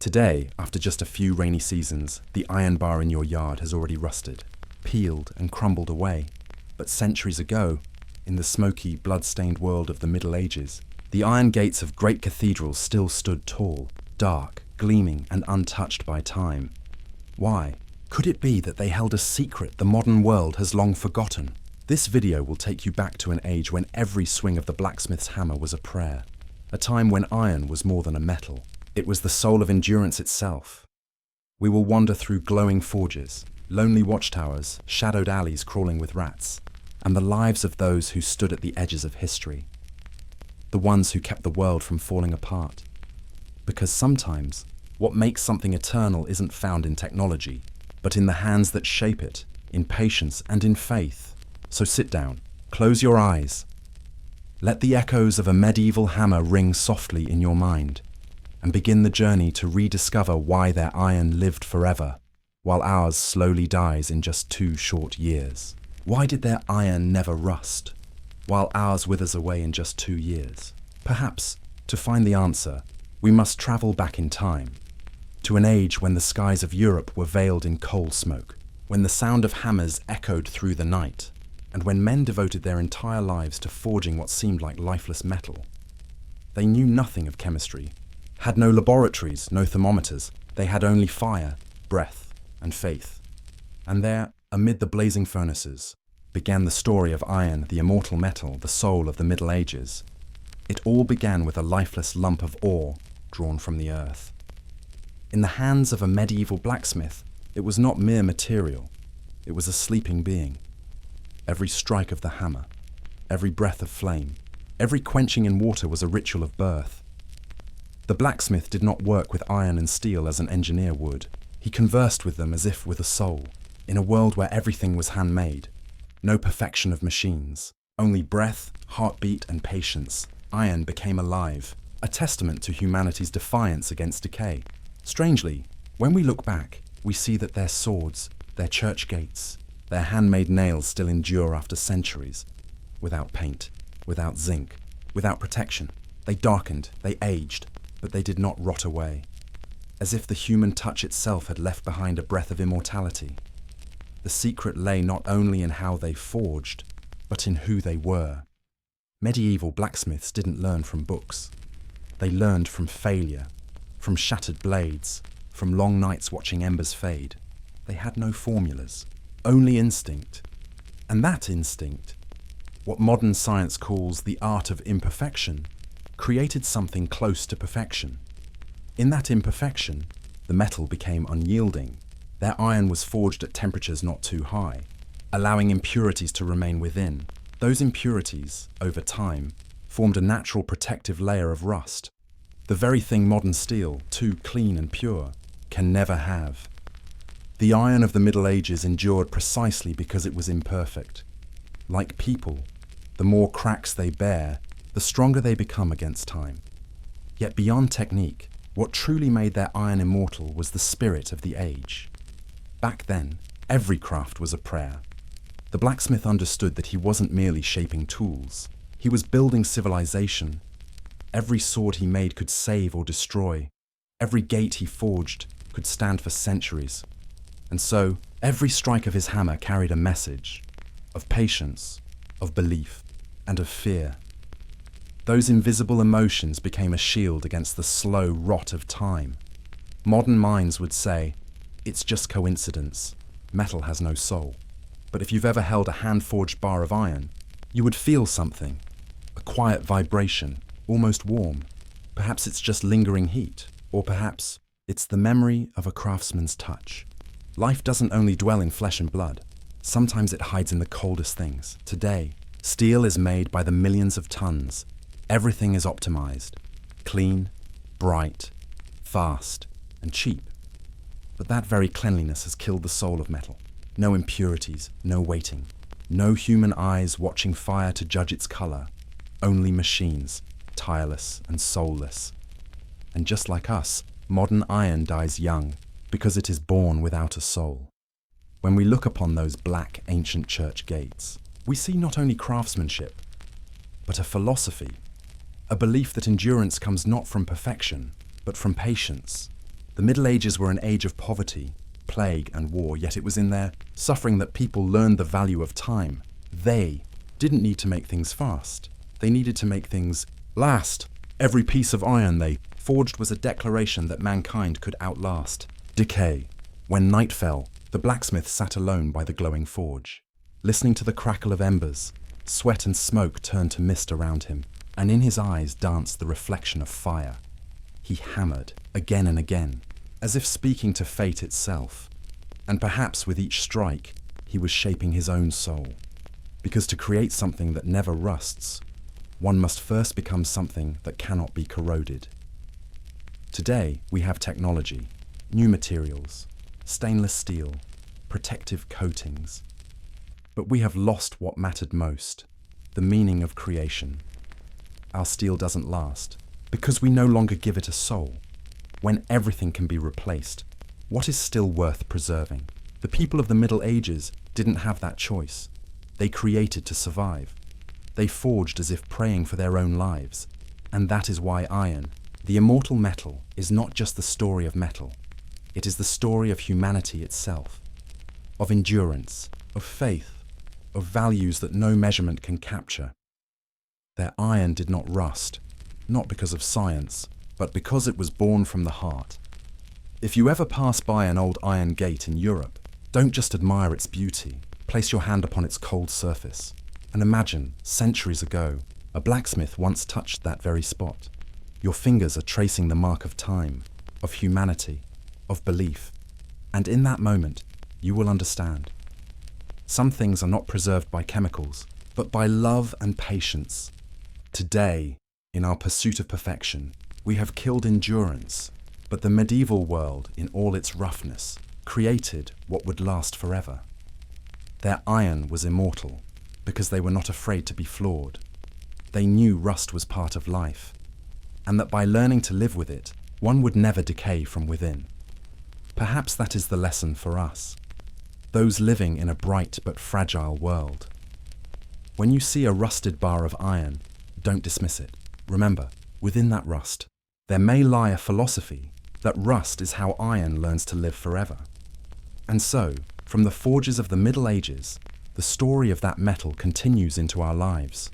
Today, after just a few rainy seasons, the iron bar in your yard has already rusted, peeled and crumbled away. But centuries ago, in the smoky, blood-stained world of the Middle Ages, the iron gates of great cathedrals still stood tall, dark, gleaming and untouched by time. Why? Could it be that they held a secret the modern world has long forgotten? This video will take you back to an age when every swing of the blacksmith's hammer was a prayer, a time when iron was more than a metal. It was the soul of endurance itself. We will wander through glowing forges, lonely watchtowers, shadowed alleys crawling with rats, and the lives of those who stood at the edges of history. The ones who kept the world from falling apart. Because sometimes, what makes something eternal isn't found in technology, but in the hands that shape it, in patience and in faith. So sit down, close your eyes. Let the echoes of a medieval hammer ring softly in your mind, and begin the journey to rediscover why their iron lived forever, while ours slowly dies in just 2 short years. Why did their iron never rust, while ours withers away in just 2 years? Perhaps, to find the answer, we must travel back in time, to an age when the skies of Europe were veiled in coal smoke, when the sound of hammers echoed through the night, and when men devoted their entire lives to forging what seemed like lifeless metal. They knew nothing of chemistry, had no laboratories, no thermometers. They had only fire, breath, and faith. And there, amid the blazing furnaces, began the story of iron, the immortal metal, the soul of the Middle Ages. It all began with a lifeless lump of ore drawn from the earth. In the hands of a medieval blacksmith, it was not mere material. It was a sleeping being. Every strike of the hammer, every breath of flame, every quenching in water was a ritual of birth. The blacksmith did not work with iron and steel as an engineer would. He conversed with them as if with a soul, in a world where everything was handmade. No perfection of machines, only breath, heartbeat, and patience. Iron became alive, a testament to humanity's defiance against decay. Strangely, when we look back, we see that their swords, their church gates, their handmade nails still endure after centuries, without paint, without zinc, without protection. They darkened, they aged, but they did not rot away, as if the human touch itself had left behind a breath of immortality. The secret lay not only in how they forged, but in who they were. Medieval blacksmiths didn't learn from books. They learned from failure, from shattered blades, from long nights watching embers fade. They had no formulas, only instinct. And that instinct, what modern science calls the art of imperfection, created something close to perfection. In that imperfection, the metal became unyielding. Their iron was forged at temperatures not too high, allowing impurities to remain within. Those impurities, over time, formed a natural protective layer of rust, the very thing modern steel, too clean and pure, can never have. The iron of the Middle Ages endured precisely because it was imperfect. Like people, the more cracks they bear, the stronger they become against time. Yet beyond technique, what truly made their iron immortal was the spirit of the age. Back then, every craft was a prayer. The blacksmith understood that he wasn't merely shaping tools. He was building civilization. Every sword he made could save or destroy. Every gate he forged could stand for centuries. And so, every strike of his hammer carried a message of patience, of belief, and of fear. Those invisible emotions became a shield against the slow rot of time. Modern minds would say, it's just coincidence. Metal has no soul. But if you've ever held a hand-forged bar of iron, you would feel something, a quiet vibration, almost warm. Perhaps it's just lingering heat, or perhaps it's the memory of a craftsman's touch. Life doesn't only dwell in flesh and blood. Sometimes it hides in the coldest things. Today, steel is made by the millions of tons. Everything is optimized, clean, bright, fast, and cheap. But that very cleanliness has killed the soul of metal. No impurities, no waiting, no human eyes watching fire to judge its color, only machines, tireless and soulless. And just like us, modern iron dies young because it is born without a soul. When we look upon those black ancient church gates, we see not only craftsmanship, but a philosophy, a belief that endurance comes not from perfection, but from patience. The Middle Ages were an age of poverty, plague and war, yet it was in their suffering that people learned the value of time. They didn't need to make things fast. They needed to make things last. Every piece of iron they forged was a declaration that mankind could outlast. Decay. When night fell, the blacksmith sat alone by the glowing forge. Listening to the crackle of embers, sweat and smoke turned to mist around him, and in his eyes danced the reflection of fire. He hammered again and again, as if speaking to fate itself, and perhaps with each strike he was shaping his own soul. Because to create something that never rusts, one must first become something that cannot be corroded. Today we have technology, new materials, stainless steel, protective coatings. But we have lost what mattered most, the meaning of creation. Our steel doesn't last, because we no longer give it a soul. When everything can be replaced, what is still worth preserving? The people of the Middle Ages didn't have that choice. They created to survive. They forged as if praying for their own lives. And that is why iron, the immortal metal, is not just the story of metal. It is the story of humanity itself, of endurance, of faith, of values that no measurement can capture. Their iron did not rust, not because of science, but because it was born from the heart. If you ever pass by an old iron gate in Europe, don't just admire its beauty. Place your hand upon its cold surface, and imagine, centuries ago, a blacksmith once touched that very spot. Your fingers are tracing the mark of time, of humanity, of belief, and in that moment, you will understand. Some things are not preserved by chemicals, but by love and patience. Today, in our pursuit of perfection, we have killed endurance, but the medieval world, in all its roughness, created what would last forever. Their iron was immortal, because they were not afraid to be flawed. They knew rust was part of life, and that by learning to live with it, one would never decay from within. Perhaps that is the lesson for us, those living in a bright but fragile world. When you see a rusted bar of iron, don't dismiss it. Remember, within that rust, there may lie a philosophy that rust is how iron learns to live forever. And so, from the forges of the Middle Ages, the story of that metal continues into our lives.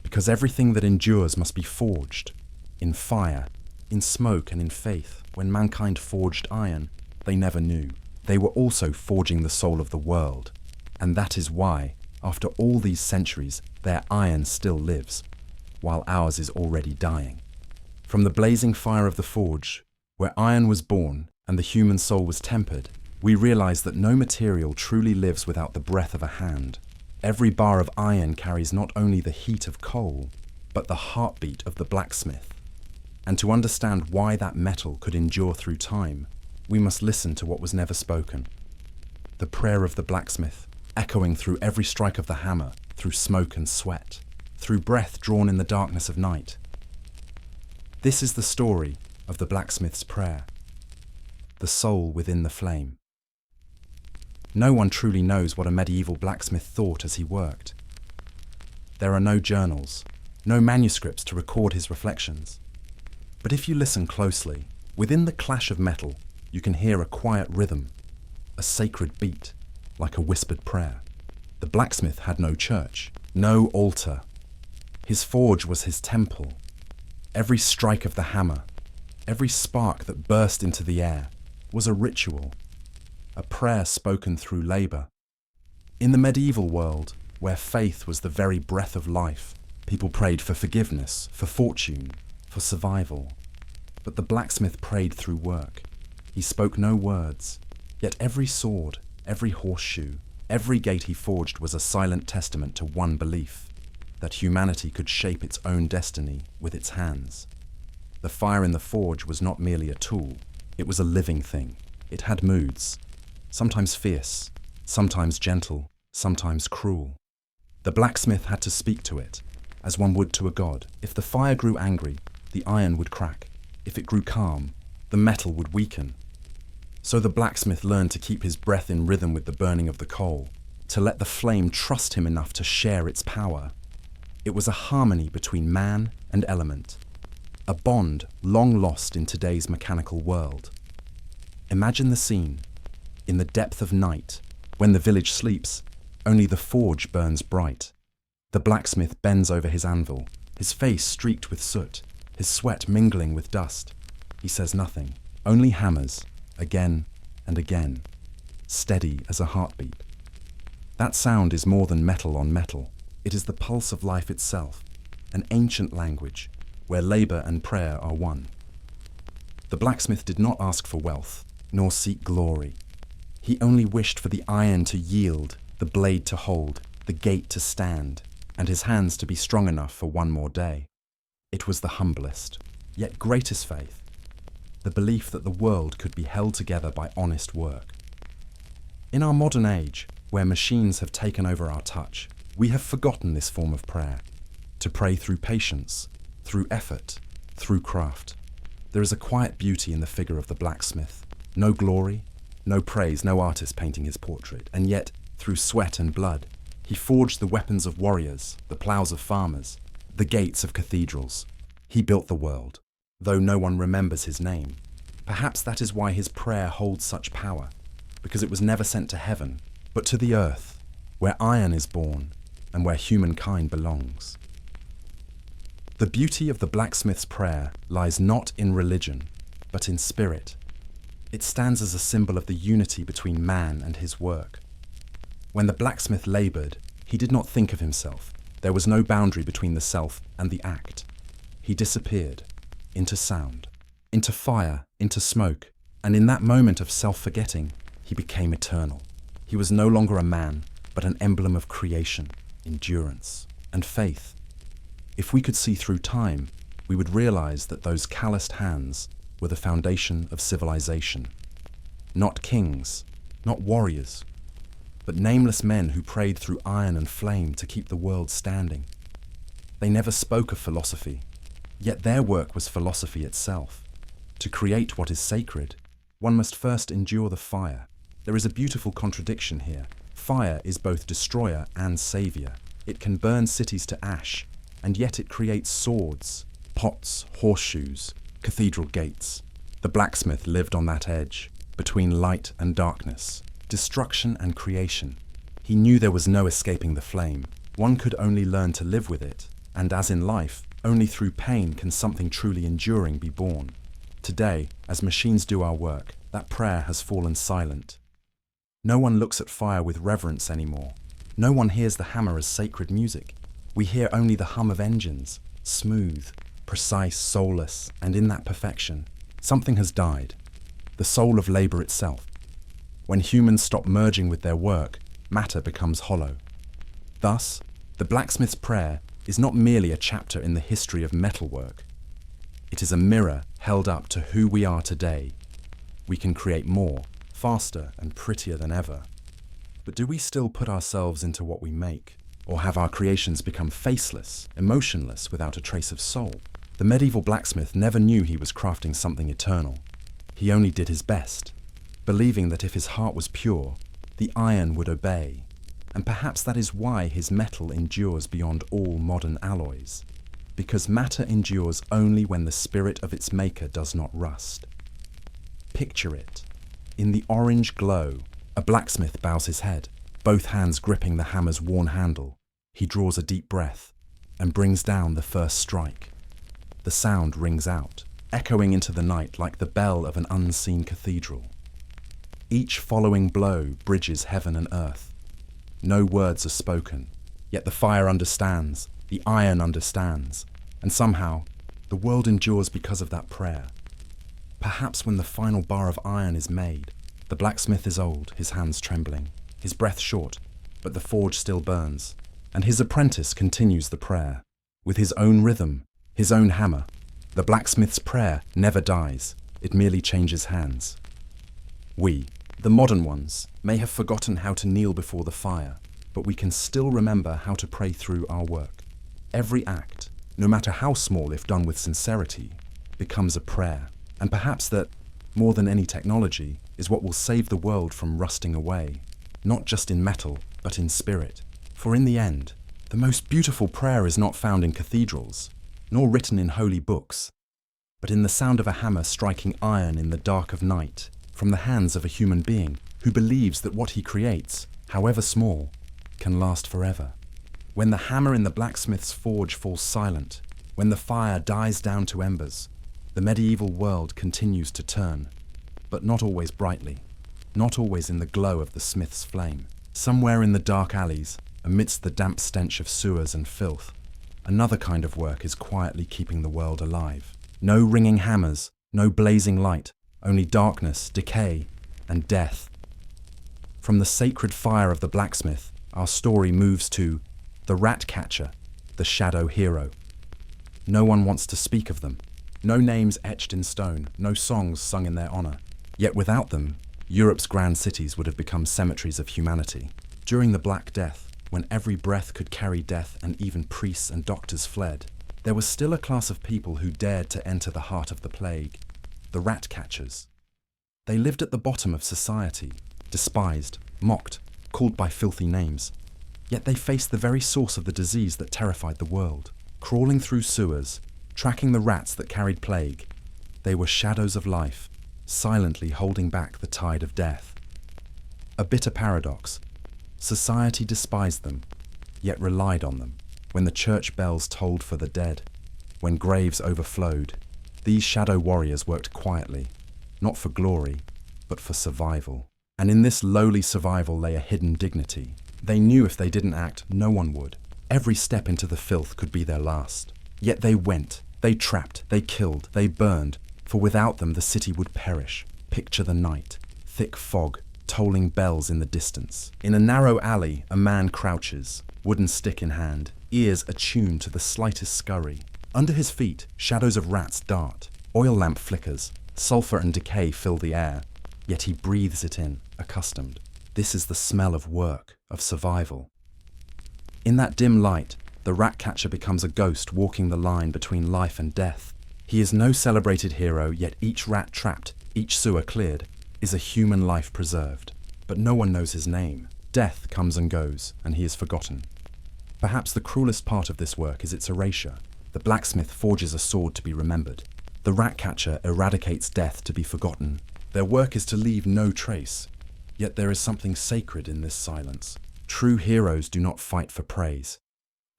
Because everything that endures must be forged, in fire, in smoke and in faith. When mankind forged iron, they never knew. They were also forging the soul of the world. And that is why, after all these centuries, their iron still lives, while ours is already dying. From the blazing fire of the forge, where iron was born and the human soul was tempered, we realize that no material truly lives without the breath of a hand. Every bar of iron carries not only the heat of coal, but the heartbeat of the blacksmith. And to understand why that metal could endure through time, we must listen to what was never spoken. The prayer of the blacksmith, echoing through every strike of the hammer, through smoke and sweat, through breath drawn in the darkness of night. This is the story of the blacksmith's prayer, the soul within the flame. No one truly knows what a medieval blacksmith thought as he worked. There are no journals, no manuscripts to record his reflections. But if you listen closely, within the clash of metal, you can hear a quiet rhythm, a sacred beat, like a whispered prayer. The blacksmith had no church, no altar. His forge was his temple. Every strike of the hammer, every spark that burst into the air, was a ritual, a prayer spoken through labor. In the medieval world, where faith was the very breath of life, people prayed for forgiveness, for fortune, for survival. But the blacksmith prayed through work. He spoke no words, yet every sword, every horseshoe, every gate he forged was a silent testament to one belief, that humanity could shape its own destiny with its hands. The fire in the forge was not merely a tool, it was a living thing. It had moods, sometimes fierce, sometimes gentle, sometimes cruel. The blacksmith had to speak to it, as one would to a god. If the fire grew angry, the iron would crack. If it grew calm, the metal would weaken. So the blacksmith learned to keep his breath in rhythm with the burning of the coal, to let the flame trust him enough to share its power. It was a harmony between man and element, a bond long lost in today's mechanical world. Imagine the scene. In the depth of night, when the village sleeps, only the forge burns bright. The blacksmith bends over his anvil, his face streaked with soot, his sweat mingling with dust. He says nothing, only hammers, again and again, steady as a heartbeat. That sound is more than metal on metal. It is the pulse of life itself, an ancient language where labor and prayer are one. The blacksmith did not ask for wealth, nor seek glory. He only wished for the iron to yield, the blade to hold, the gate to stand, and his hands to be strong enough for one more day. It was the humblest, yet greatest faith, the belief that the world could be held together by honest work. In our modern age, where machines have taken over our touch, we have forgotten this form of prayer, to pray through patience, through effort, through craft. There is a quiet beauty in the figure of the blacksmith. No glory, no praise, no artist painting his portrait, and yet, through sweat and blood, he forged the weapons of warriors, the ploughs of farmers, the gates of cathedrals. He built the world, though no one remembers his name. Perhaps that is why his prayer holds such power, because it was never sent to heaven, but to the earth, where iron is born and where humankind belongs. The beauty of the blacksmith's prayer lies not in religion, but in spirit. It stands as a symbol of the unity between man and his work. When the blacksmith labored, he did not think of himself. There was no boundary between the self and the act. He disappeared into sound, into fire, into smoke, and in that moment of self-forgetting, he became eternal. He was no longer a man, but an emblem of creation, endurance, and faith. If we could see through time, we would realize that those calloused hands were the foundation of civilization. Not kings, not warriors, but nameless men who prayed through iron and flame to keep the world standing. They never spoke of philosophy, yet their work was philosophy itself. To create what is sacred, one must first endure the fire. There is a beautiful contradiction here. Fire is both destroyer and savior. It can burn cities to ash, and yet it creates swords, pots, horseshoes, cathedral gates. The blacksmith lived on that edge, between light and darkness, destruction and creation. He knew there was no escaping the flame. One could only learn to live with it, and as in life, only through pain can something truly enduring be born. Today, as machines do our work, that prayer has fallen silent. No one looks at fire with reverence anymore. No one hears the hammer as sacred music. We hear only the hum of engines, smooth, precise, soulless, and in that perfection, something has died, the soul of labor itself. When humans stop merging with their work, matter becomes hollow. Thus, the blacksmith's prayer is not merely a chapter in the history of metalwork. It is a mirror held up to who we are today. We can create more, faster and prettier than ever. But do we still put ourselves into what we make? Or have our creations become faceless, emotionless, without a trace of soul? The medieval blacksmith never knew he was crafting something eternal. He only did his best, believing that if his heart was pure, the iron would obey. And perhaps that is why his metal endures beyond all modern alloys. Because matter endures only when the spirit of its maker does not rust. Picture it. In the orange glow, a blacksmith bows his head, both hands gripping the hammer's worn handle. He draws a deep breath and brings down the first strike. The sound rings out, echoing into the night like the bell of an unseen cathedral. Each following blow bridges heaven and earth. No words are spoken, yet the fire understands, the iron understands, and somehow the world endures because of that prayer. Perhaps when the final bar of iron is made, the blacksmith is old, his hands trembling, his breath short, but the forge still burns, and his apprentice continues the prayer. With his own rhythm, his own hammer, the blacksmith's prayer never dies, it merely changes hands. We, the modern ones, may have forgotten how to kneel before the fire, but we can still remember how to pray through our work. Every act, no matter how small if done with sincerity, becomes a prayer. And perhaps that, more than any technology, is what will save the world from rusting away, not just in metal, but in spirit. For in the end, the most beautiful prayer is not found in cathedrals, nor written in holy books, but in the sound of a hammer striking iron in the dark of night, from the hands of a human being who believes that what he creates, however small, can last forever. When the hammer in the blacksmith's forge falls silent, when the fire dies down to embers, the medieval world continues to turn, but not always brightly, not always in the glow of the smith's flame. Somewhere in the dark alleys, amidst the damp stench of sewers and filth, another kind of work is quietly keeping the world alive. No ringing hammers, no blazing light, only darkness, decay, and death. From the sacred fire of the blacksmith, our story moves to the rat catcher, the shadow hero. No one wants to speak of them. No names etched in stone, no songs sung in their honor. Yet without them, Europe's grand cities would have become cemeteries of humanity. During the Black Death, when every breath could carry death and even priests and doctors fled, there was still a class of people who dared to enter the heart of the plague, the rat catchers. They lived at the bottom of society, despised, mocked, called by filthy names. Yet they faced the very source of the disease that terrified the world. Crawling through sewers, tracking the rats that carried plague, they were shadows of life, silently holding back the tide of death. A bitter paradox. Society despised them, yet relied on them. When the church bells tolled for the dead, when graves overflowed, these shadow warriors worked quietly, not for glory, but for survival. And in this lowly survival lay a hidden dignity. They knew if they didn't act, no one would. Every step into the filth could be their last. Yet they went, they trapped, they killed, they burned, for without them the city would perish. Picture the night, thick fog, tolling bells in the distance. In a narrow alley, a man crouches, wooden stick in hand, ears attuned to the slightest scurry. Under his feet, shadows of rats dart. Oil lamp flickers, sulfur and decay fill the air, yet he breathes it in, accustomed. This is the smell of work, of survival. In that dim light, the rat catcher becomes a ghost walking the line between life and death. He is no celebrated hero, yet each rat trapped, each sewer cleared, is a human life preserved. But no one knows his name. Death comes and goes, and he is forgotten. Perhaps the cruelest part of this work is its erasure. The blacksmith forges a sword to be remembered. The rat catcher eradicates death to be forgotten. Their work is to leave no trace. Yet there is something sacred in this silence. True heroes do not fight for praise.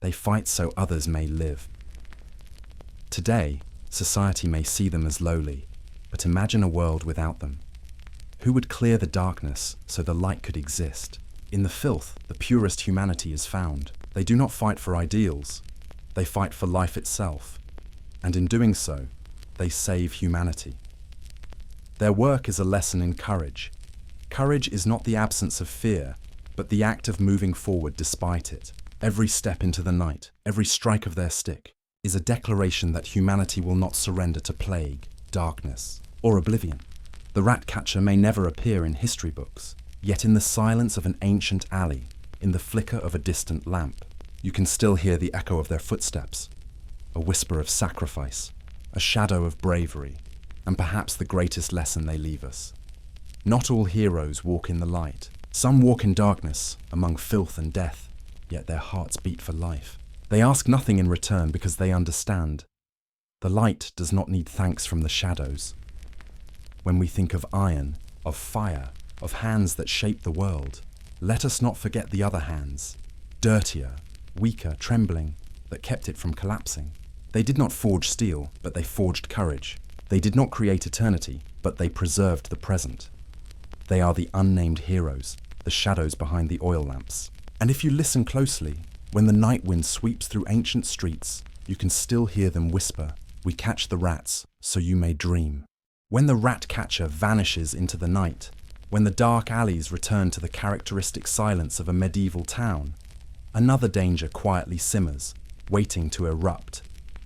They fight so others may live. Today, society may see them as lowly, but imagine a world without them. Who would clear the darkness so the light could exist? In the filth, the purest humanity is found. They do not fight for ideals. They fight for life itself. And in doing so, they save humanity. Their work is a lesson in courage. Courage is not the absence of fear, but the act of moving forward despite it. Every step into the night, every strike of their stick, is a declaration that humanity will not surrender to plague, darkness, or oblivion. The rat catcher may never appear in history books, yet in the silence of an ancient alley, in the flicker of a distant lamp, you can still hear the echo of their footsteps, a whisper of sacrifice, a shadow of bravery, and perhaps the greatest lesson they leave us. Not all heroes walk in the light. Some walk in darkness, among filth and death, yet their hearts beat for life. They ask nothing in return because they understand. The light does not need thanks from the shadows. When we think of iron, of fire, of hands that shape the world, let us not forget the other hands, dirtier, weaker, trembling, that kept it from collapsing. They did not forge steel, but they forged courage. They did not create eternity, but they preserved the present. They are the unnamed heroes, the shadows behind the oil lamps. And if you listen closely, when the night wind sweeps through ancient streets, you can still hear them whisper, "We catch the rats, so you may dream." When the rat catcher vanishes into the night, when the dark alleys return to the characteristic silence of a medieval town, another danger quietly simmers, waiting to erupt.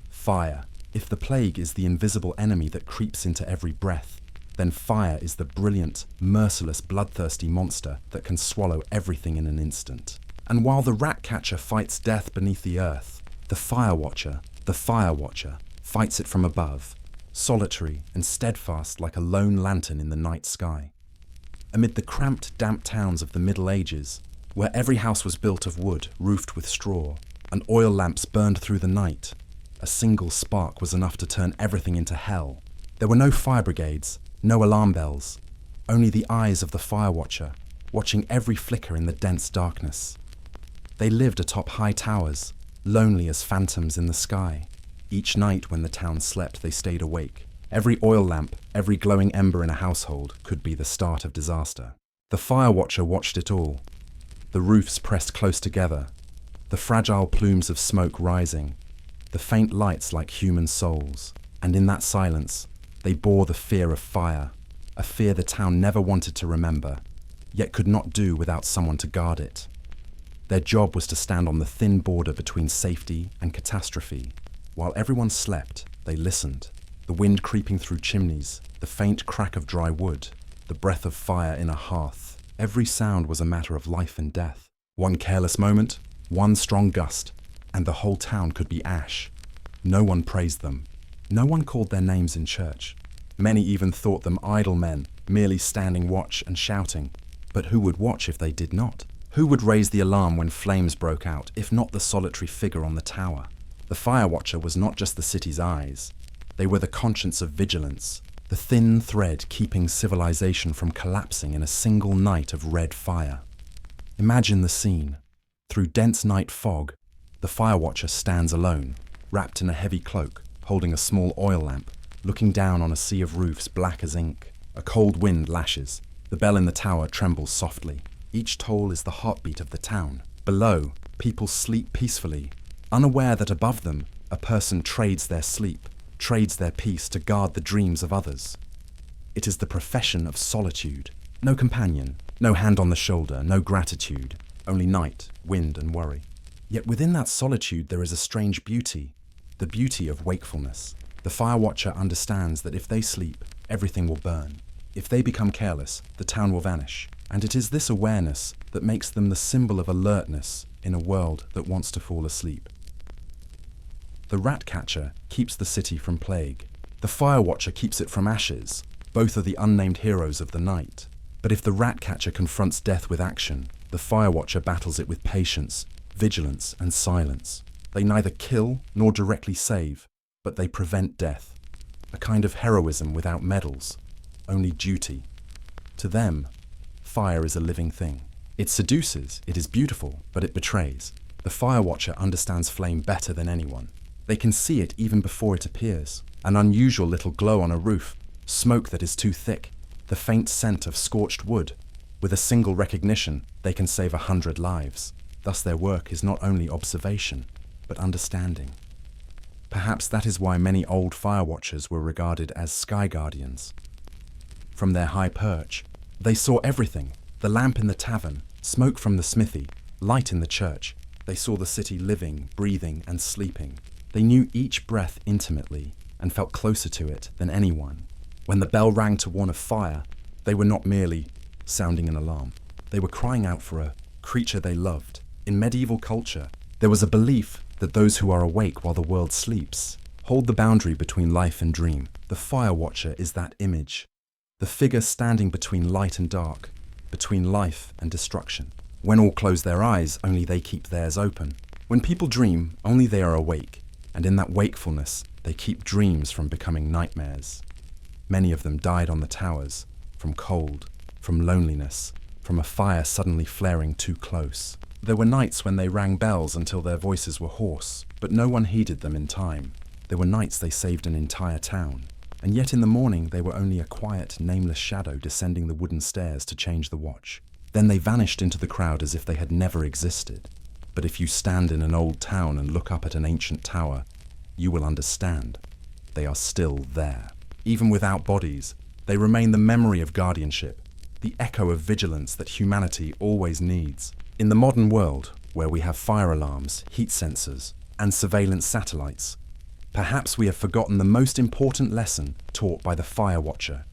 Fire. If the plague is the invisible enemy that creeps into every breath, then fire is the brilliant, merciless, bloodthirsty monster that can swallow everything in an instant. And while the rat catcher fights death beneath the earth, the fire watcher, fights it from above, solitary and steadfast like a lone lantern in the night sky. Amid the cramped, damp towns of the Middle Ages, where every house was built of wood, roofed with straw, and oil lamps burned through the night, a single spark was enough to turn everything into hell. There were no fire brigades, no alarm bells. only the eyes of the fire watcher, watching every flicker in the dense darkness. They lived atop high towers, lonely as phantoms in the sky. Each night when the town slept, they stayed awake. Every oil lamp, every glowing ember in a household could be the start of disaster. The fire watcher watched it all. The roofs pressed close together, the fragile plumes of smoke rising, the faint lights like human souls. And in that silence, they bore the fear of fire, a fear the town never wanted to remember, yet could not do without someone to guard it. Their job was to stand on the thin border between safety and catastrophe. While everyone slept, they listened. The wind creeping through chimneys, the faint crack of dry wood, the breath of fire in a hearth. Every sound was a matter of life and death. One careless moment, one strong gust, and the whole town could be ash. No one praised them. No one called their names in church. Many even thought them idle men, merely standing watch and shouting. But who would watch if they did not? Who would raise the alarm when flames broke out, if not the solitary figure on the tower? The fire watcher was not just the city's eyes. They were the conscience of vigilance, the thin thread keeping civilization from collapsing in a single night of red fire. Imagine the scene. Through dense night fog, the fire watcher stands alone, wrapped in a heavy cloak, holding a small oil lamp, looking down on a sea of roofs black as ink. A cold wind lashes. The bell in the tower trembles softly. Each toll is the heartbeat of the town. Below, people sleep peacefully, unaware that above them, a person trades their sleep, trades their peace to guard the dreams of others. It is the profession of solitude. No companion, no hand on the shoulder, no gratitude, only night, wind and worry. Yet within that solitude there is a strange beauty, the beauty of wakefulness. The fire watcher understands that if they sleep, everything will burn. If they become careless, the town will vanish. And it is this awareness that makes them the symbol of alertness in a world that wants to fall asleep. The rat catcher keeps the city from plague. The fire watcher keeps it from ashes. Both are the unnamed heroes of the night. But if the rat catcher confronts death with action, the fire watcher battles it with patience, vigilance, and silence. They neither kill nor directly save, but they prevent death. A kind of heroism without medals, only duty. To them, fire is a living thing. It seduces, it is beautiful, but it betrays. The fire watcher understands flame better than anyone. They can see it even before it appears. An unusual little glow on a roof, smoke that is too thick, the faint scent of scorched wood. With a single recognition, they can save 100 lives. Thus their work is not only observation, but understanding. Perhaps that is why many old fire watchers were regarded as sky guardians. From their high perch, they saw everything: the lamp in the tavern, smoke from the smithy, light in the church. They saw the city living, breathing, and sleeping. They knew each breath intimately and felt closer to it than anyone. When the bell rang to warn of fire, they were not merely sounding an alarm. They were crying out for a creature they loved. In medieval culture, there was a belief that those who are awake while the world sleeps hold the boundary between life and dream. The fire watcher is that image, the figure standing between light and dark, between life and destruction. When all close their eyes, only they keep theirs open. When people dream, only they are awake, and in that wakefulness, they keep dreams from becoming nightmares. Many of them died on the towers, from cold, from loneliness, from a fire suddenly flaring too close. There were nights when they rang bells until their voices were hoarse, but no one heeded them in time. There were nights they saved an entire town. And yet in the morning they were only a quiet, nameless shadow descending the wooden stairs to change the watch. Then they vanished into the crowd as if they had never existed. But if you stand in an old town and look up at an ancient tower, you will understand. They are still there. Even without bodies, they remain the memory of guardianship, the echo of vigilance that humanity always needs. In the modern world, where we have fire alarms, heat sensors, and surveillance satellites, perhaps we have forgotten the most important lesson taught by the fire watcher.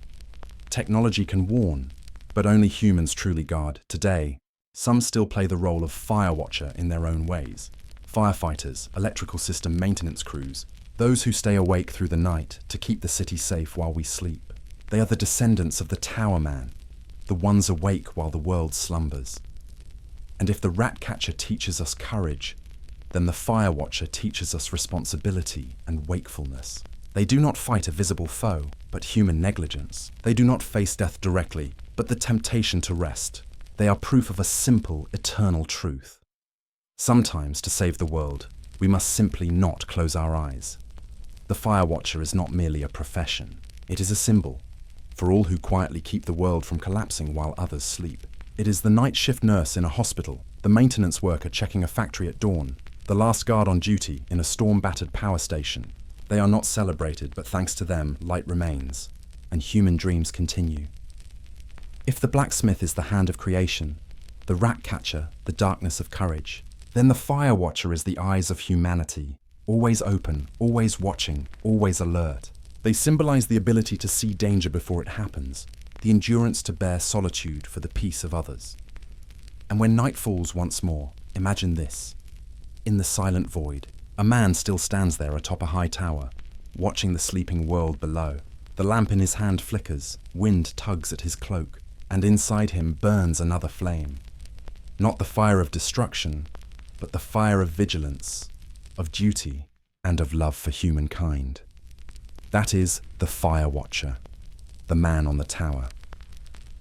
Technology can warn, but only humans truly guard. Today, some still play the role of fire watcher in their own ways. Firefighters, electrical system maintenance crews, those who stay awake through the night to keep the city safe while we sleep. They are the descendants of the tower man, the ones awake while the world slumbers. And if the rat catcher teaches us courage, then the fire watcher teaches us responsibility and wakefulness. They do not fight a visible foe, but human negligence. They do not face death directly, but the temptation to rest. They are proof of a simple, eternal truth. Sometimes, to save the world, we must simply not close our eyes. The Fire Watcher is not merely a profession. It is a symbol for all who quietly keep the world from collapsing while others sleep. It is the night shift nurse in a hospital, the maintenance worker checking a factory at dawn, the last guard on duty in a storm-battered power station. They are not celebrated, but thanks to them, light remains, and human dreams continue. If the blacksmith is the hand of creation, the rat catcher the darkness of courage, then the Fire Watcher is the eyes of humanity, always open, always watching, always alert. They symbolize the ability to see danger before it happens, the endurance to bear solitude for the peace of others. And when night falls once more, imagine this. In the silent void, a man still stands there atop a high tower, watching the sleeping world below. The lamp in his hand flickers, wind tugs at his cloak, and inside him burns another flame. Not the fire of destruction, but the fire of vigilance, of duty, and of love for humankind. That is the Fire Watcher, the man on the tower.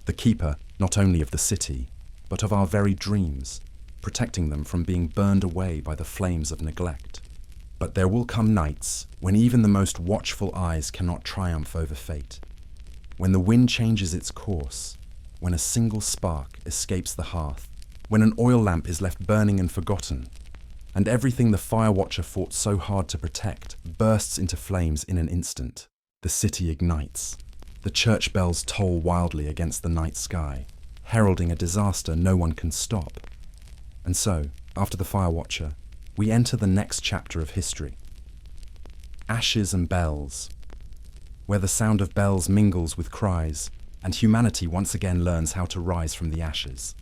The keeper not only of the city, but of our very dreams, protecting them from being burned away by the flames of neglect. But there will come nights when even the most watchful eyes cannot triumph over fate. When the wind changes its course, when a single spark escapes the hearth, when an oil lamp is left burning and forgotten, and everything the Fire Watcher fought so hard to protect bursts into flames in an instant. The city ignites. The church bells toll wildly against the night sky, heralding a disaster no one can stop. And so, after the Fire Watcher, we enter the next chapter of history. Ashes and bells, where the sound of bells mingles with cries, and humanity once again learns how to rise from the ashes.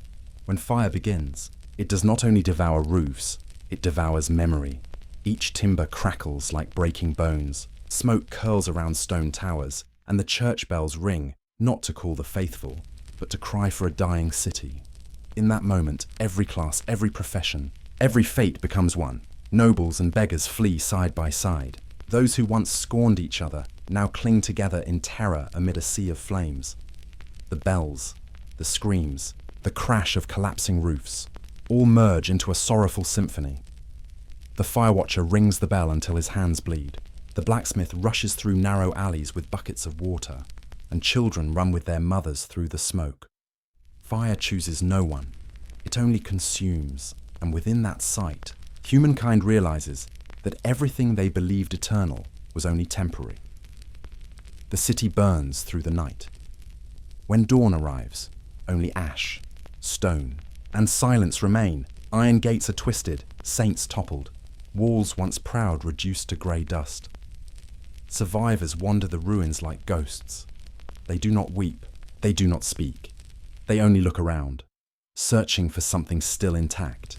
When fire begins, it does not only devour roofs, it devours memory. Each timber crackles like breaking bones, smoke curls around stone towers, and the church bells ring, not to call the faithful, but to cry for a dying city. In that moment, every class, every profession, every fate becomes one. Nobles and beggars flee side by side. Those who once scorned each other now cling together in terror amid a sea of flames. The bells, the screams, the crash of collapsing roofs, all merge into a sorrowful symphony. The Fire Watcher rings the bell until his hands bleed. The blacksmith rushes through narrow alleys with buckets of water, and children run with their mothers through the smoke. Fire chooses no one. It only consumes, and within that sight, humankind realizes that everything they believed eternal was only temporary. The city burns through the night. When dawn arrives, only ash, stone, and silence remain. Iron gates are twisted, saints toppled, walls once proud reduced to grey dust. Survivors wander the ruins like ghosts. They do not weep, they do not speak. They only look around, searching for something still intact.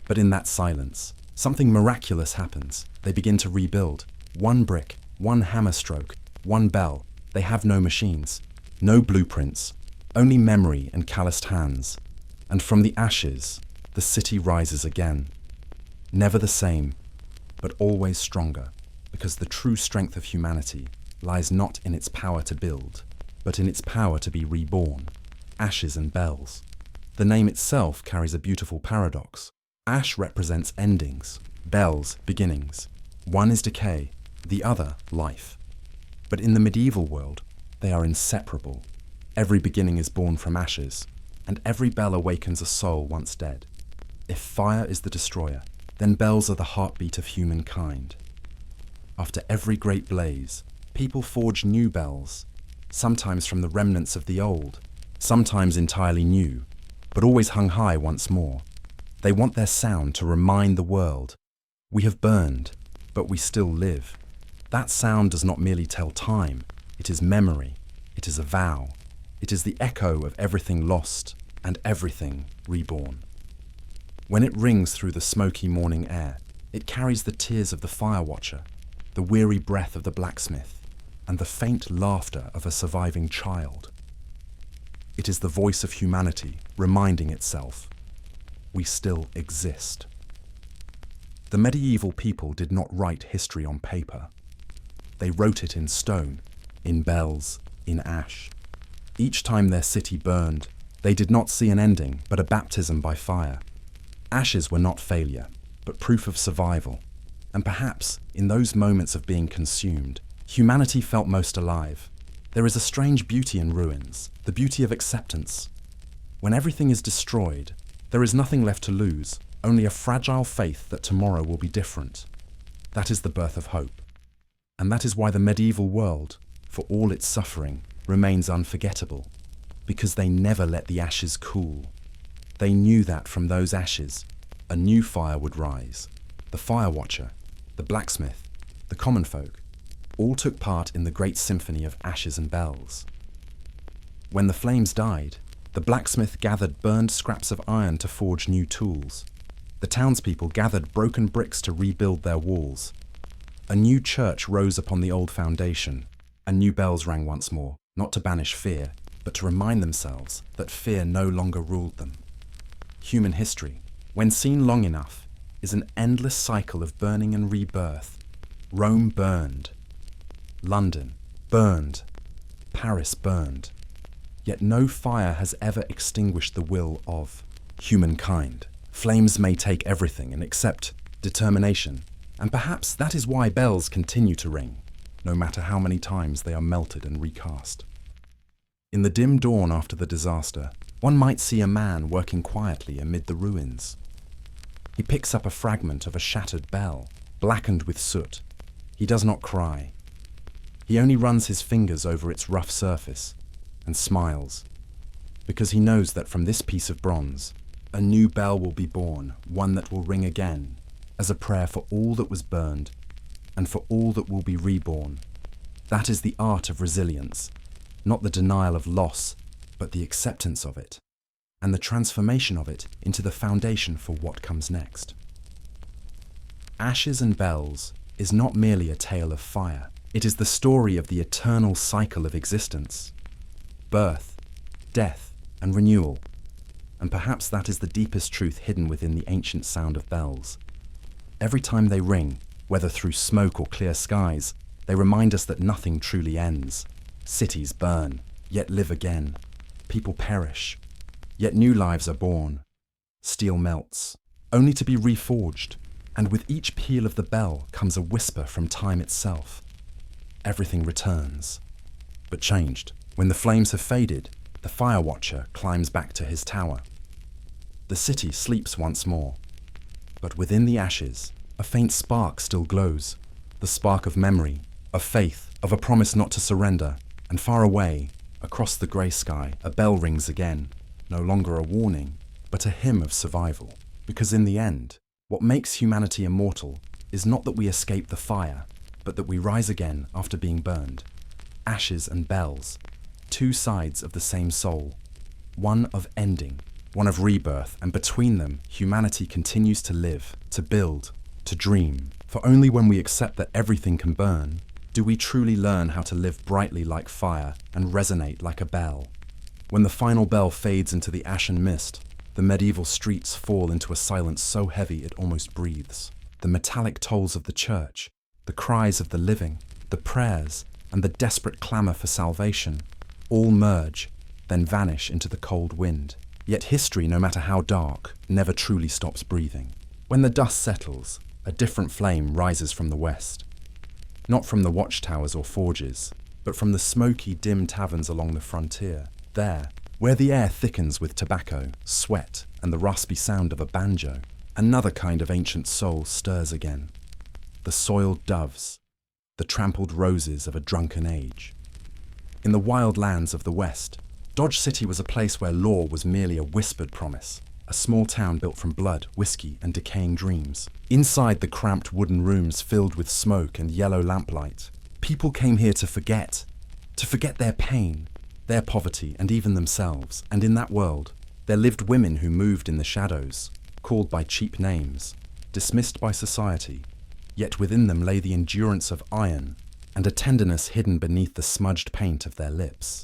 But in that silence, something miraculous happens. They begin to rebuild. One brick, one hammer stroke, one bell. They have no machines, no blueprints, only memory and calloused hands. And from the ashes, the city rises again. Never the same, but always stronger, because the true strength of humanity lies not in its power to build, but in its power to be reborn. Ashes and bells. The name itself carries a beautiful paradox. Ash represents endings, bells beginnings. One is decay, the other life. But in the medieval world, they are inseparable. Every beginning is born from ashes, and every bell awakens a soul once dead. If fire is the destroyer, then bells are the heartbeat of humankind. After every great blaze, people forge new bells, sometimes from the remnants of the old, sometimes entirely new, but always hung high once more. They want their sound to remind the world, we have burned, but we still live. That sound does not merely tell time, it is memory, it is a vow. It is the echo of everything lost and everything reborn. When it rings through the smoky morning air, it carries the tears of the Fire Watcher, the weary breath of the blacksmith, and the faint laughter of a surviving child. It is the voice of humanity reminding itself, we still exist. The medieval people did not write history on paper. They wrote it in stone, in bells, in ash. Each time their city burned, they did not see an ending, but a baptism by fire. Ashes were not failure, but proof of survival. And perhaps, in those moments of being consumed, humanity felt most alive. There is a strange beauty in ruins, the beauty of acceptance. When everything is destroyed, there is nothing left to lose, only a fragile faith that tomorrow will be different. That is the birth of hope. And that is why the medieval world, for all its suffering, remains unforgettable, because they never let the ashes cool. They knew that from those ashes, a new fire would rise. The fire watcher, the blacksmith, the common folk, all took part in the great symphony of ashes and bells. When the flames died, the blacksmith gathered burned scraps of iron to forge new tools. The townspeople gathered broken bricks to rebuild their walls. A new church rose upon the old foundation, and new bells rang once more, not to banish fear, but to remind themselves that fear no longer ruled them. Human history, when seen long enough, is an endless cycle of burning and rebirth. Rome burned. London burned. Paris burned. Yet no fire has ever extinguished the will of humankind. Flames may take everything and accept determination, and perhaps that is why bells continue to ring, no matter how many times they are melted and recast. In the dim dawn after the disaster, one might see a man working quietly amid the ruins. He picks up a fragment of a shattered bell, blackened with soot. He does not cry. He only runs his fingers over its rough surface and smiles, because he knows that from this piece of bronze, a new bell will be born, one that will ring again, as a prayer for all that was burned and for all that will be reborn. That is the art of resilience, not the denial of loss, but the acceptance of it, and the transformation of it into the foundation for what comes next. Ashes and Bells is not merely a tale of fire. It is the story of the eternal cycle of existence. Birth, death, and renewal. And perhaps that is the deepest truth hidden within the ancient sound of bells. Every time they ring, whether through smoke or clear skies, they remind us that nothing truly ends. Cities burn, yet live again. People perish, yet new lives are born. Steel melts, only to be reforged, and with each peal of the bell comes a whisper from time itself. Everything returns, but changed. When the flames have faded, the fire watcher climbs back to his tower. The city sleeps once more, but within the ashes, a faint spark still glows. The spark of memory, of faith, of a promise not to surrender. And far away, across the grey sky, a bell rings again, no longer a warning, but a hymn of survival. Because in the end, what makes humanity immortal is not that we escape the fire, but that we rise again after being burned. Ashes and bells, two sides of the same soul, one of ending, one of rebirth, and between them, humanity continues to live, to build, to dream. For only when we accept that everything can burn, do we truly learn how to live brightly like fire and resonate like a bell. When the final bell fades into the ashen mist, the medieval streets fall into a silence so heavy it almost breathes. The metallic tolls of the church, the cries of the living, the prayers, and the desperate clamour for salvation, all merge, then vanish into the cold wind. Yet history, no matter how dark, never truly stops breathing. When the dust settles, a different flame rises from the west. Not from the watchtowers or forges, but from the smoky, dim taverns along the frontier. There, where the air thickens with tobacco, sweat, and the raspy sound of a banjo, another kind of ancient soul stirs again. The soiled doves, the trampled roses of a drunken age. In the wild lands of the West, Dodge City was a place where law was merely a whispered promise, a small town built from blood, whiskey, and decaying dreams. Inside the cramped wooden rooms filled with smoke and yellow lamplight, people came here to forget their pain, their poverty, and even themselves. And in that world, there lived women who moved in the shadows, called by cheap names, dismissed by society, yet within them lay the endurance of iron and a tenderness hidden beneath the smudged paint of their lips.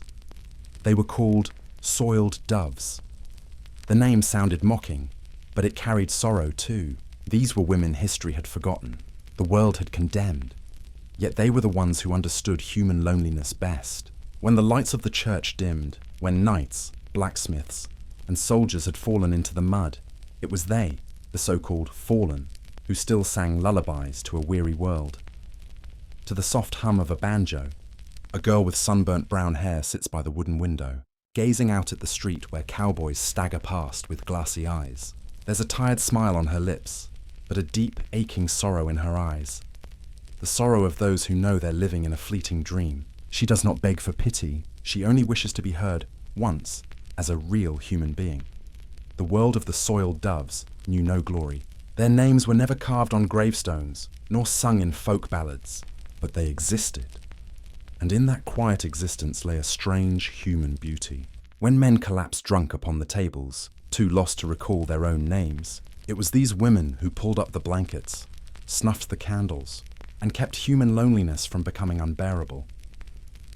They were called soiled doves. The name sounded mocking, but it carried sorrow too. These were women history had forgotten, the world had condemned, yet they were the ones who understood human loneliness best. When the lights of the church dimmed, when knights, blacksmiths, and soldiers had fallen into the mud, it was they, the so-called fallen, who still sang lullabies to a weary world. To the soft hum of a banjo, a girl with sunburnt brown hair sits by the wooden window, gazing out at the street where cowboys stagger past with glassy eyes. There's a tired smile on her lips, but a deep, aching sorrow in her eyes. The sorrow of those who know they're living in a fleeting dream. She does not beg for pity, she only wishes to be heard once as a real human being. The world of the soiled doves knew no glory. Their names were never carved on gravestones, nor sung in folk ballads, but they existed. And in that quiet existence lay a strange human beauty. When men collapsed drunk upon the tables, too lost to recall their own names, it was these women who pulled up the blankets, snuffed the candles, and kept human loneliness from becoming unbearable.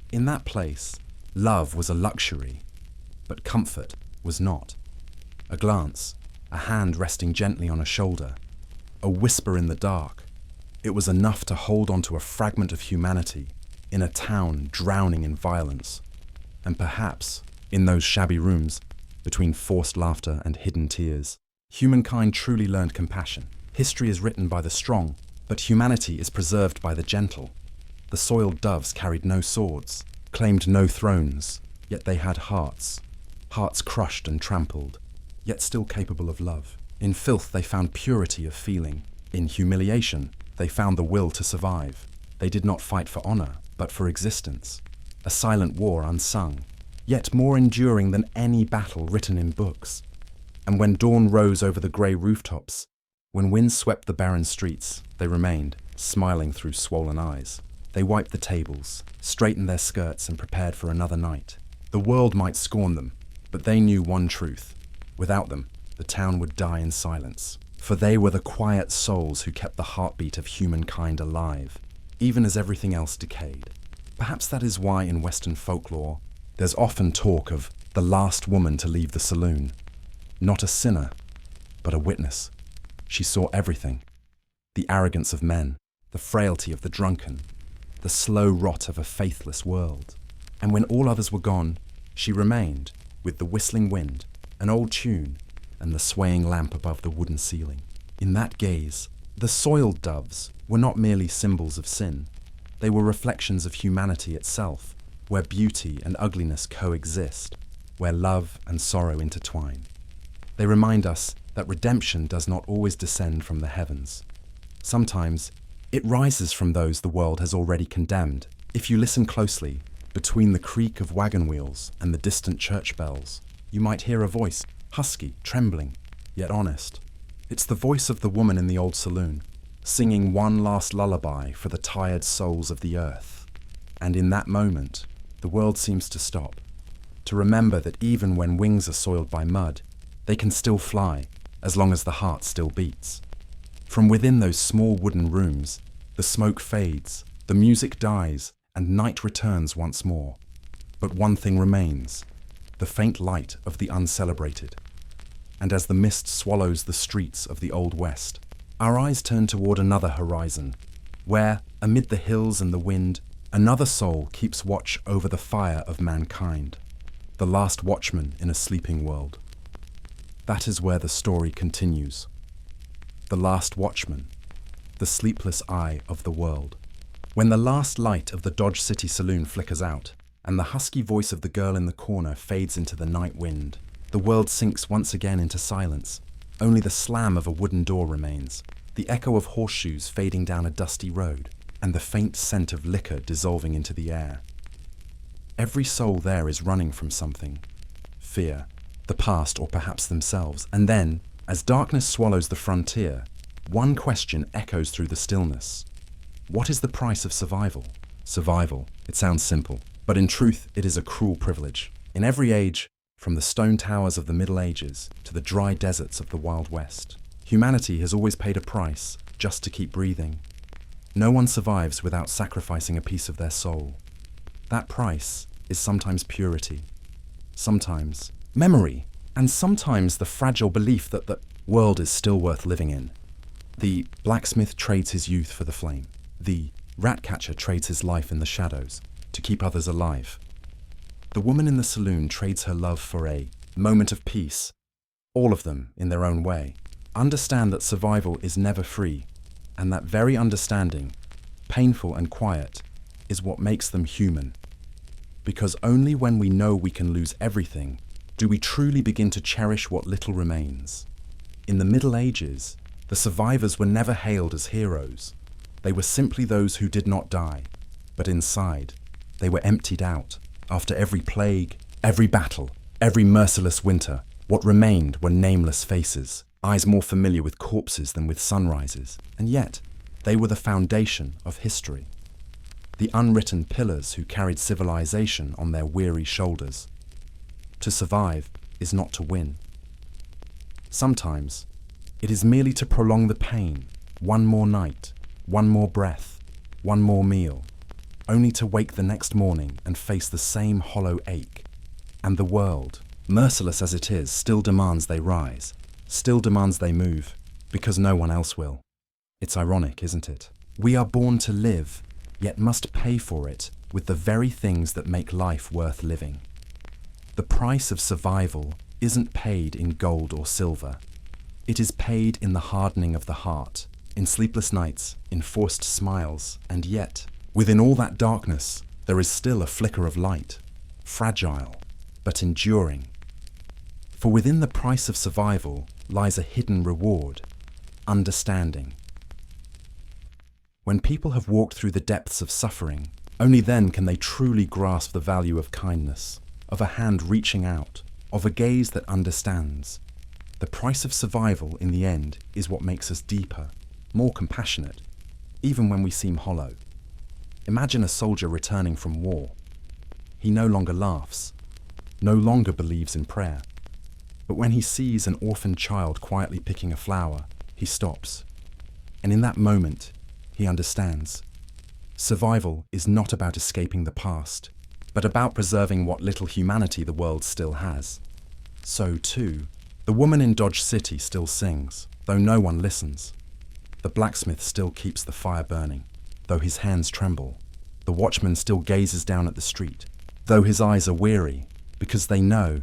In that place, love was a luxury, but comfort was not. A glance, a hand resting gently on a shoulder, a whisper in the dark, it was enough to hold onto a fragment of humanity in a town drowning in violence. And perhaps, in those shabby rooms, between forced laughter and hidden tears, humankind truly learned compassion. History is written by the strong, but humanity is preserved by the gentle. The soiled doves carried no swords, claimed no thrones, yet they had hearts. Hearts crushed and trampled, yet still capable of love. In filth they found purity of feeling. In humiliation, they found the will to survive. They did not fight for honor, but for existence. A silent war unsung, yet more enduring than any battle written in books. And when dawn rose over the grey rooftops, when winds swept the barren streets, they remained, smiling through swollen eyes. They wiped the tables, straightened their skirts and prepared for another night. The world might scorn them, but they knew one truth. Without them, the town would die in silence. For they were the quiet souls who kept the heartbeat of humankind alive, even as everything else decayed. Perhaps that is why in Western folklore, there's often talk of the last woman to leave the saloon. Not a sinner, but a witness. She saw everything. The arrogance of men, the frailty of the drunken, the slow rot of a faithless world. And when all others were gone, she remained, with the whistling wind, an old tune, and the swaying lamp above the wooden ceiling. In that gaze, the soiled doves were not merely symbols of sin. They were reflections of humanity itself, where beauty and ugliness coexist, where love and sorrow intertwine. They remind us that redemption does not always descend from the heavens. Sometimes, it rises from those the world has already condemned. If you listen closely, between the creak of wagon wheels and the distant church bells, you might hear a voice, husky, trembling, yet honest. It's the voice of the woman in the old saloon, singing one last lullaby for the tired souls of the earth. And in that moment, the world seems to stop, to remember that even when wings are soiled by mud, they can still fly, as long as the heart still beats. From within those small wooden rooms, the smoke fades, the music dies, and night returns once more. But one thing remains, the faint light of the uncelebrated. And as the mist swallows the streets of the Old West, our eyes turn toward another horizon, where, amid the hills and the wind, another soul keeps watch over the fire of mankind, the last watchman in a sleeping world. That is where the story continues. The last watchman, the sleepless eye of the world. When the last light of the Dodge City saloon flickers out, and the husky voice of the girl in the corner fades into the night wind, the world sinks once again into silence. Only the slam of a wooden door remains, the echo of horseshoes fading down a dusty road, and the faint scent of liquor dissolving into the air. Every soul there is running from something. Fear, the past, or perhaps themselves. And then, as darkness swallows the frontier, one question echoes through the stillness. What is the price of survival? Survival, it sounds simple, but in truth it is a cruel privilege. In every age, from the stone towers of the Middle Ages to the dry deserts of the Wild West, humanity has always paid a price just to keep breathing. No one survives without sacrificing a piece of their soul. That price is sometimes purity, sometimes memory, and sometimes the fragile belief that the world is still worth living in. The blacksmith trades his youth for the flame. The rat-catcher trades his life in the shadows to keep others alive. The woman in the saloon trades her love for a moment of peace. All of them, in their own way, understand that survival is never free, and that very understanding, painful and quiet, is what makes them human. Because only when we know we can lose everything do we truly begin to cherish what little remains. In the Middle Ages, the survivors were never hailed as heroes. They were simply those who did not die, but inside, they were emptied out. After every plague, every battle, every merciless winter, what remained were nameless faces, eyes more familiar with corpses than with sunrises, and yet they were the foundation of history. The unwritten pillars who carried civilization on their weary shoulders. To survive is not to win. Sometimes, it is merely to prolong the pain, one more night, one more breath, one more meal, only to wake the next morning and face the same hollow ache. And the world, merciless as it is, still demands they rise, still demands they move, because no one else will. It's ironic, isn't it? We are born to live, yet must pay for it with the very things that make life worth living. The price of survival isn't paid in gold or silver. It is paid in the hardening of the heart, in sleepless nights, in forced smiles, and yet, within all that darkness, there is still a flicker of light, fragile, but enduring. For within the price of survival lies a hidden reward, understanding. When people have walked through the depths of suffering, only then can they truly grasp the value of kindness, of a hand reaching out, of a gaze that understands. The price of survival, in the end, is what makes us deeper, more compassionate, even when we seem hollow. Imagine a soldier returning from war. He no longer laughs, no longer believes in prayer. But when he sees an orphaned child quietly picking a flower, he stops. And in that moment, he understands. Survival is not about escaping the past, but about preserving what little humanity the world still has. So, too, the woman in Dodge City still sings, though no one listens. The blacksmith still keeps the fire burning, though his hands tremble. The watchman still gazes down at the street, though his eyes are weary, because they know,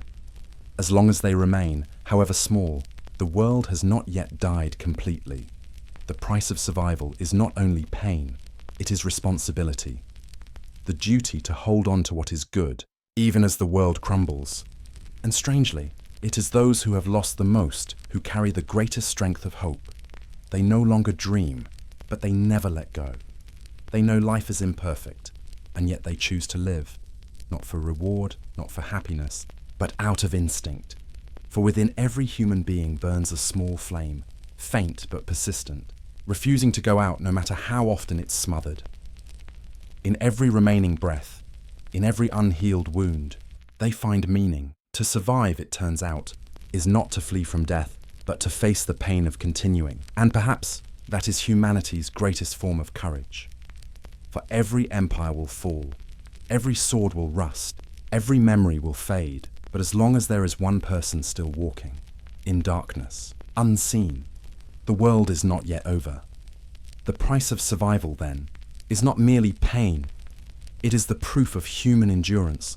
as long as they remain, however small, the world has not yet died completely. The price of survival is not only pain, it is responsibility. The duty to hold on to what is good, even as the world crumbles. And strangely, it is those who have lost the most who carry the greatest strength of hope. They no longer dream, but they never let go. They know life is imperfect, and yet they choose to live, not for reward, not for happiness, but out of instinct. For within every human being burns a small flame, faint but persistent, refusing to go out no matter how often it's smothered. In every remaining breath, in every unhealed wound, they find meaning. To survive, it turns out, is not to flee from death, but to face the pain of continuing. And perhaps that is humanity's greatest form of courage. For every empire will fall, every sword will rust, every memory will fade, but as long as there is one person still walking, in darkness, unseen, the world is not yet over. The price of survival, then, is not merely pain, it is the proof of human endurance,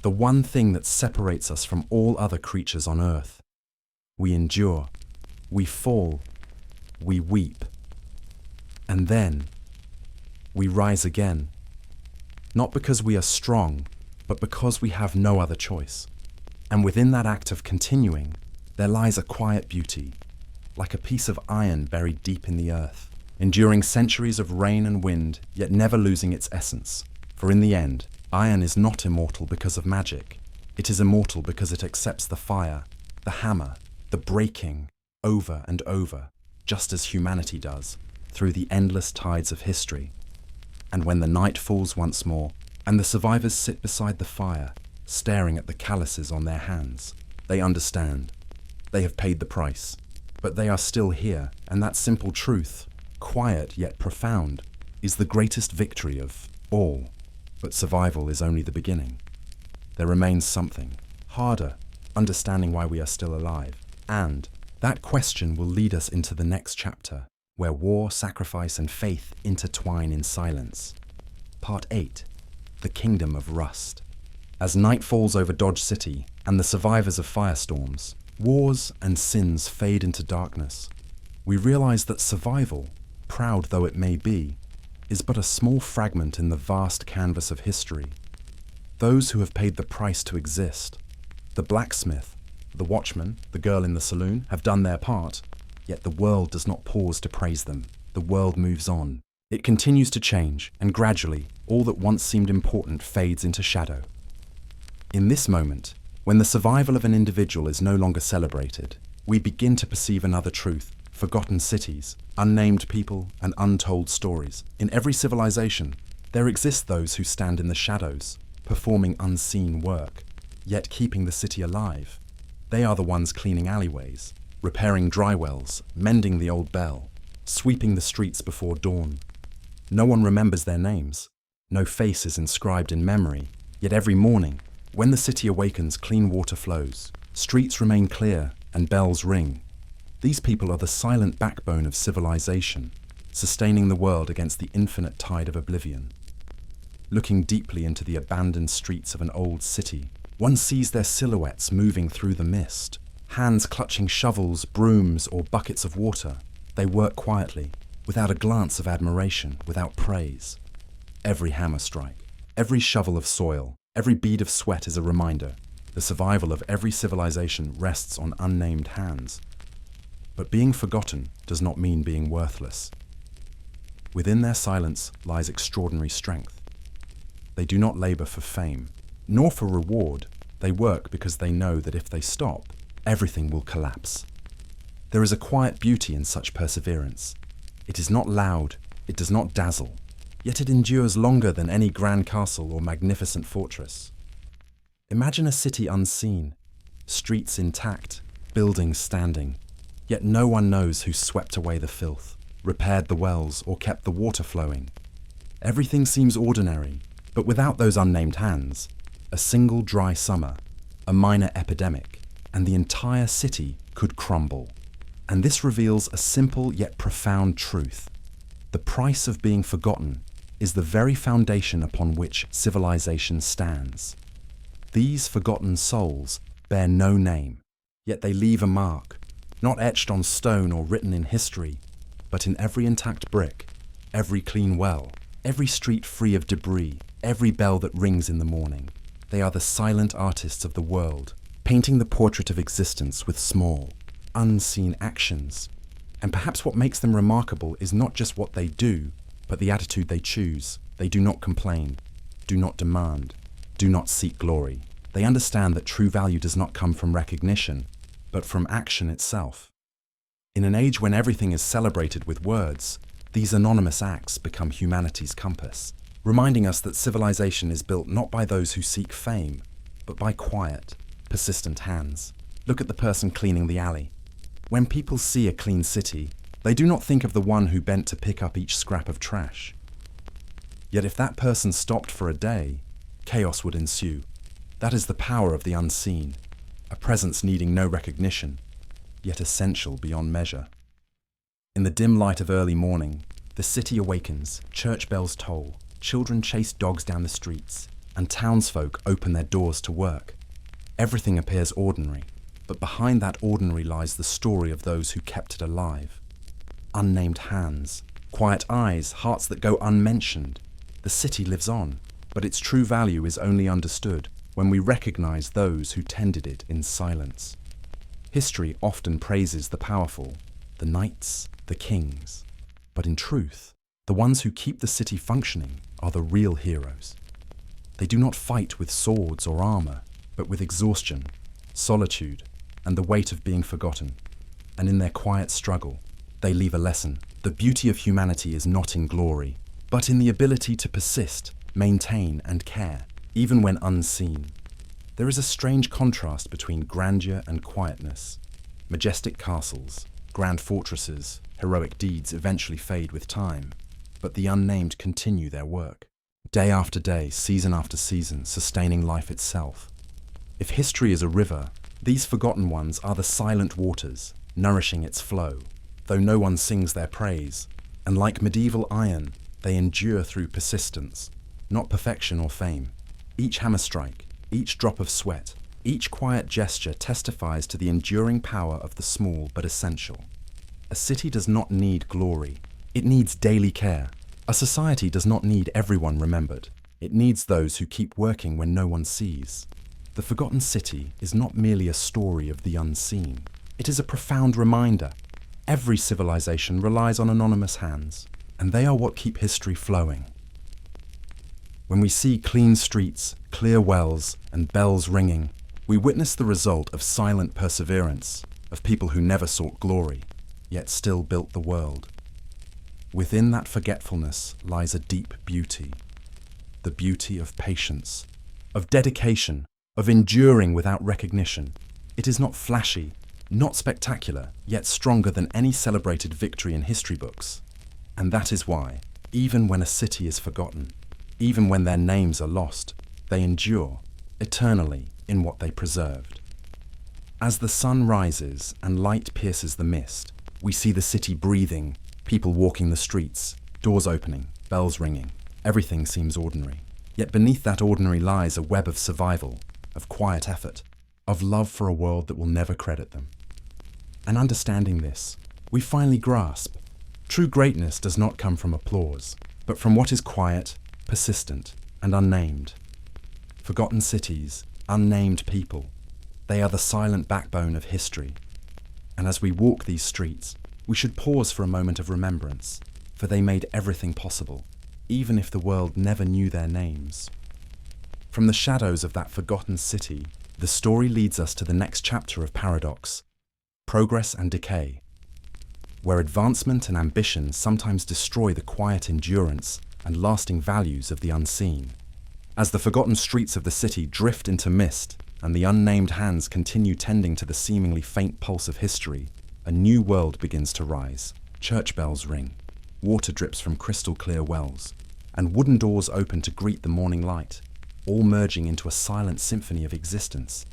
the one thing that separates us from all other creatures on earth. We endure, we fall, we weep, and then we rise again, not because we are strong, but because we have no other choice. And within that act of continuing, there lies a quiet beauty, like a piece of iron buried deep in the earth, enduring centuries of rain and wind, yet never losing its essence. For in the end, iron is not immortal because of magic. It is immortal because it accepts the fire, the hammer, the breaking, over and over, just as humanity does, through the endless tides of history. And when the night falls once more, and the survivors sit beside the fire, staring at the calluses on their hands, they understand. They have paid the price. But they are still here, and that simple truth, quiet yet profound, is the greatest victory of all. But survival is only the beginning. There remains something harder, understanding why we are still alive. And that question will lead us into the next chapter, where war, sacrifice, and faith intertwine in silence. Part 8, The Kingdom of Rust. As night falls over Dodge City and the survivors of firestorms, wars and sins fade into darkness, we realize that survival, proud though it may be, is but a small fragment in the vast canvas of history. Those who have paid the price to exist, the blacksmith, the watchman, the girl in the saloon, have done their part, yet the world does not pause to praise them. The world moves on. It continues to change, and gradually, all that once seemed important fades into shadow. In this moment, when the survival of an individual is no longer celebrated, we begin to perceive another truth: forgotten cities, unnamed people, and untold stories. In every civilization, there exist those who stand in the shadows, performing unseen work, yet keeping the city alive. They are the ones cleaning alleyways, repairing dry wells, mending the old bell, sweeping the streets before dawn. No one remembers their names. No face is inscribed in memory, yet every morning, when the city awakens, clean water flows, streets remain clear, and bells ring. These people are the silent backbone of civilization, sustaining the world against the infinite tide of oblivion. Looking deeply into the abandoned streets of an old city, one sees their silhouettes moving through the mist, hands clutching shovels, brooms, or buckets of water. They work quietly, without a glance of admiration, without praise. Every hammer strike, every shovel of soil, every bead of sweat is a reminder. The survival of every civilization rests on unnamed hands. But being forgotten does not mean being worthless. Within their silence lies extraordinary strength. They do not labor for fame, nor for reward. They work because they know that if they stop, everything will collapse. There is a quiet beauty in such perseverance. It is not loud, it does not dazzle, yet it endures longer than any grand castle or magnificent fortress. Imagine a city unseen, streets intact, buildings standing, yet no one knows who swept away the filth, repaired the wells, or kept the water flowing. Everything seems ordinary, but without those unnamed hands, a single dry summer, a minor epidemic, and the entire city could crumble. And this reveals a simple yet profound truth. The price of being forgotten is the very foundation upon which civilization stands. These forgotten souls bear no name, yet they leave a mark, not etched on stone or written in history, but in every intact brick, every clean well, every street free of debris, every bell that rings in the morning. They are the silent artists of the world, painting the portrait of existence with small, unseen actions. And perhaps what makes them remarkable is not just what they do, but the attitude they choose. They do not complain, do not demand, do not seek glory. They understand that true value does not come from recognition, but from action itself. In an age when everything is celebrated with words, these anonymous acts become humanity's compass, reminding us that civilization is built not by those who seek fame, but by quiet, persistent hands. Look at the person cleaning the alley. When people see a clean city, they do not think of the one who bent to pick up each scrap of trash. Yet if that person stopped for a day, chaos would ensue. That is the power of the unseen, a presence needing no recognition, yet essential beyond measure. In the dim light of early morning, the city awakens, church bells toll, children chase dogs down the streets, and townsfolk open their doors to work. Everything appears ordinary, but behind that ordinary lies the story of those who kept it alive. Unnamed hands, quiet eyes, hearts that go unmentioned. The city lives on, but its true value is only understood when we recognize those who tended it in silence. History often praises the powerful, the knights, the kings. But in truth, the ones who keep the city functioning are the real heroes. They do not fight with swords or armor, but with exhaustion, solitude, and the weight of being forgotten. And in their quiet struggle, they leave a lesson. The beauty of humanity is not in glory, but in the ability to persist, maintain, and care, even when unseen. There is a strange contrast between grandeur and quietness. Majestic castles, grand fortresses, heroic deeds eventually fade with time, but the unnamed continue their work. Day after day, season after season, sustaining life itself. If history is a river, these forgotten ones are the silent waters, nourishing its flow, though no one sings their praise. And like medieval iron, they endure through persistence, not perfection or fame. Each hammer strike, each drop of sweat, each quiet gesture testifies to the enduring power of the small but essential. A city does not need glory. It needs daily care. A society does not need everyone remembered. It needs those who keep working when no one sees. The Forgotten City is not merely a story of the unseen. It is a profound reminder. Every civilization relies on anonymous hands, and they are what keep history flowing. When we see clean streets, clear wells, and bells ringing, we witness the result of silent perseverance, of people who never sought glory, yet still built the world. Within that forgetfulness lies a deep beauty, the beauty of patience, of dedication, of enduring without recognition. It is not flashy, not spectacular, yet stronger than any celebrated victory in history books. And that is why, even when a city is forgotten, even when their names are lost, they endure eternally in what they preserved. As the sun rises and light pierces the mist, we see the city breathing, people walking the streets, doors opening, bells ringing. Everything seems ordinary. Yet beneath that ordinary lies a web of survival, of quiet effort, of love for a world that will never credit them. And understanding this, we finally grasp true greatness does not come from applause, but from what is quiet, persistent, and unnamed. Forgotten cities, unnamed people, they are the silent backbone of history. And as we walk these streets, we should pause for a moment of remembrance, for they made everything possible, even if the world never knew their names. From the shadows of that forgotten city, the story leads us to the next chapter of Paradox, Progress and Decay, where advancement and ambition sometimes destroy the quiet endurance and lasting values of the unseen. As the forgotten streets of the city drift into mist and the unnamed hands continue tending to the seemingly faint pulse of history, a new world begins to rise. Church bells ring, water drips from crystal clear wells, and wooden doors open to greet the morning light, all merging into a silent symphony of existence.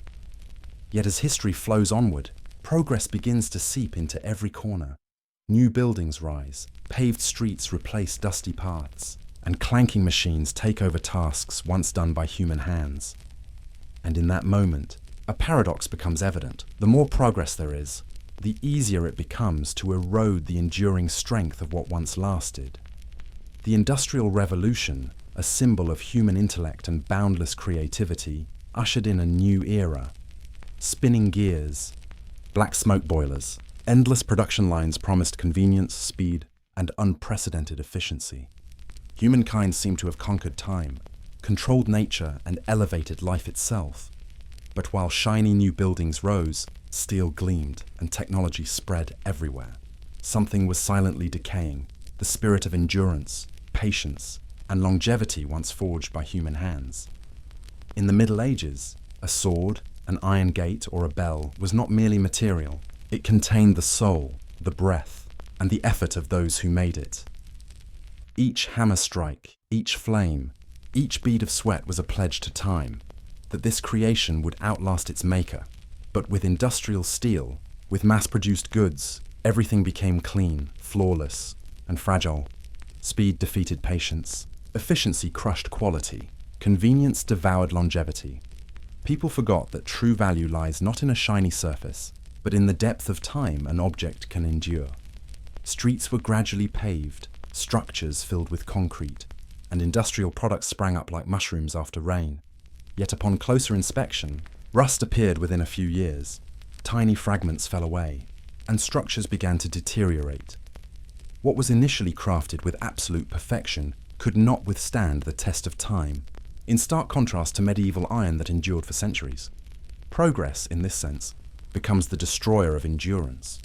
Yet as history flows onward, progress begins to seep into every corner. New buildings rise, paved streets replace dusty paths, and clanking machines take over tasks once done by human hands. And in that moment, a paradox becomes evident. The more progress there is, the easier it becomes to erode the enduring strength of what once lasted. The Industrial Revolution, a symbol of human intellect and boundless creativity, ushered in a new era. Spinning gears, black smoke boilers, endless production lines promised convenience, speed, and unprecedented efficiency. Humankind seemed to have conquered time, controlled nature, and elevated life itself. But while shiny new buildings rose, steel gleamed, and technology spread everywhere, something was silently decaying, the spirit of endurance, patience, and longevity once forged by human hands. In the Middle Ages, a sword, an iron gate, or a bell was not merely material. It contained the soul, the breath, and the effort of those who made it. Each hammer strike, each flame, each bead of sweat was a pledge to time, that this creation would outlast its maker. But with industrial steel, with mass-produced goods, everything became clean, flawless, and fragile. Speed defeated patience. Efficiency crushed quality. Convenience devoured longevity. People forgot that true value lies not in a shiny surface, but in the depth of time an object can endure. Streets were gradually paved, structures filled with concrete, and industrial products sprang up like mushrooms after rain. Yet upon closer inspection, rust appeared within a few years, tiny fragments fell away, and structures began to deteriorate. What was initially crafted with absolute perfection could not withstand the test of time, in stark contrast to medieval iron that endured for centuries. Progress, in this sense, becomes the destroyer of endurance.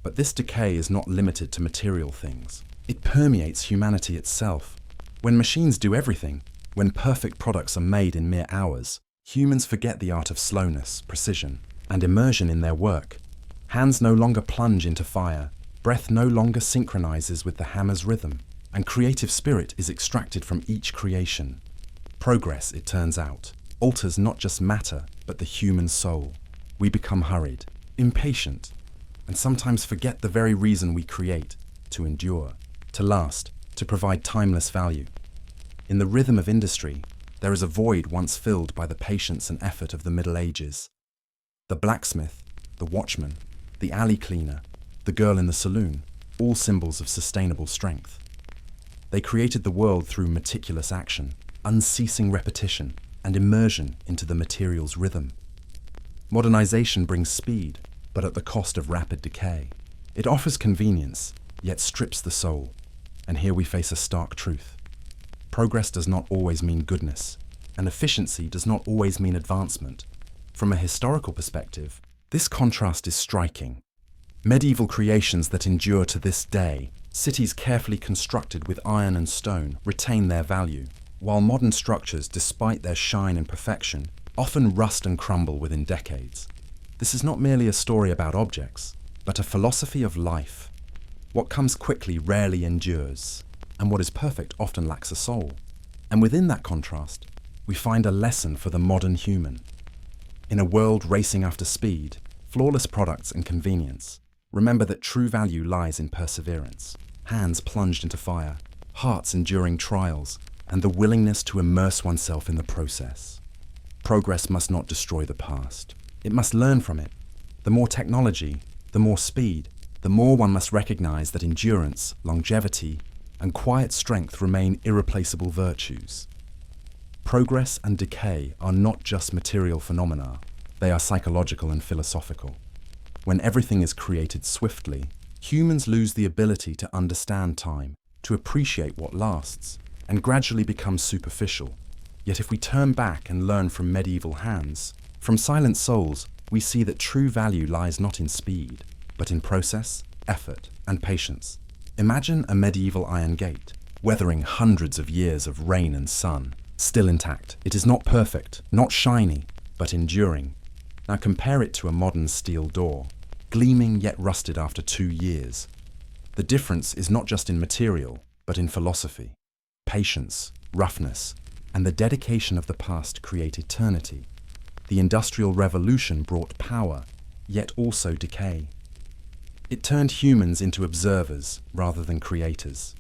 But this decay is not limited to material things. It permeates humanity itself. When machines do everything, when perfect products are made in mere hours, humans forget the art of slowness, precision, and immersion in their work. Hands no longer plunge into fire, breath no longer synchronizes with the hammer's rhythm, and creative spirit is extracted from each creation. Progress, it turns out, alters not just matter, but the human soul. We become hurried, impatient, and sometimes forget the very reason we create, to endure, to last, to provide timeless value. In the rhythm of industry, There is a void once filled by the patience and effort of the Middle Ages. The blacksmith, the watchman, the alley cleaner, the girl in the saloon, all symbols of sustainable strength. They created the world through meticulous action, unceasing repetition, and immersion into the material's rhythm. Modernization brings speed, but at the cost of rapid decay. It offers convenience, yet strips the soul. And here we face a stark truth. Progress does not always mean goodness, and efficiency does not always mean advancement. From a historical perspective, this contrast is striking. Medieval creations that endure to this day, cities carefully constructed with iron and stone, retain their value, while modern structures, despite their shine and perfection, often rust and crumble within decades. This is not merely a story about objects, but a philosophy of life. What comes quickly rarely endures, and what is perfect often lacks a soul. And within that contrast, we find a lesson for the modern human. In a world racing after speed, flawless products and convenience, remember that true value lies in perseverance, hands plunged into fire, hearts enduring trials, and the willingness to immerse oneself in the process. Progress must not destroy the past. It must learn from it. The more technology, the more speed, the more one must recognize that endurance, longevity, and quiet strength remain irreplaceable virtues. Progress and decay are not just material phenomena, they are psychological and philosophical. When everything is created swiftly, humans lose the ability to understand time, to appreciate what lasts, and gradually become superficial. Yet if we turn back and learn from medieval hands, from silent souls, we see that true value lies not in speed, but in process, effort, and patience. Imagine a medieval iron gate, weathering hundreds of years of rain and sun, still intact. It is not perfect, not shiny, but enduring. Now compare it to a modern steel door, gleaming yet rusted after 2 years. The difference is not just in material, but in philosophy. Patience, roughness, and the dedication of the past create eternity. The Industrial Revolution brought power, yet also decay. It turned humans into observers rather than creators.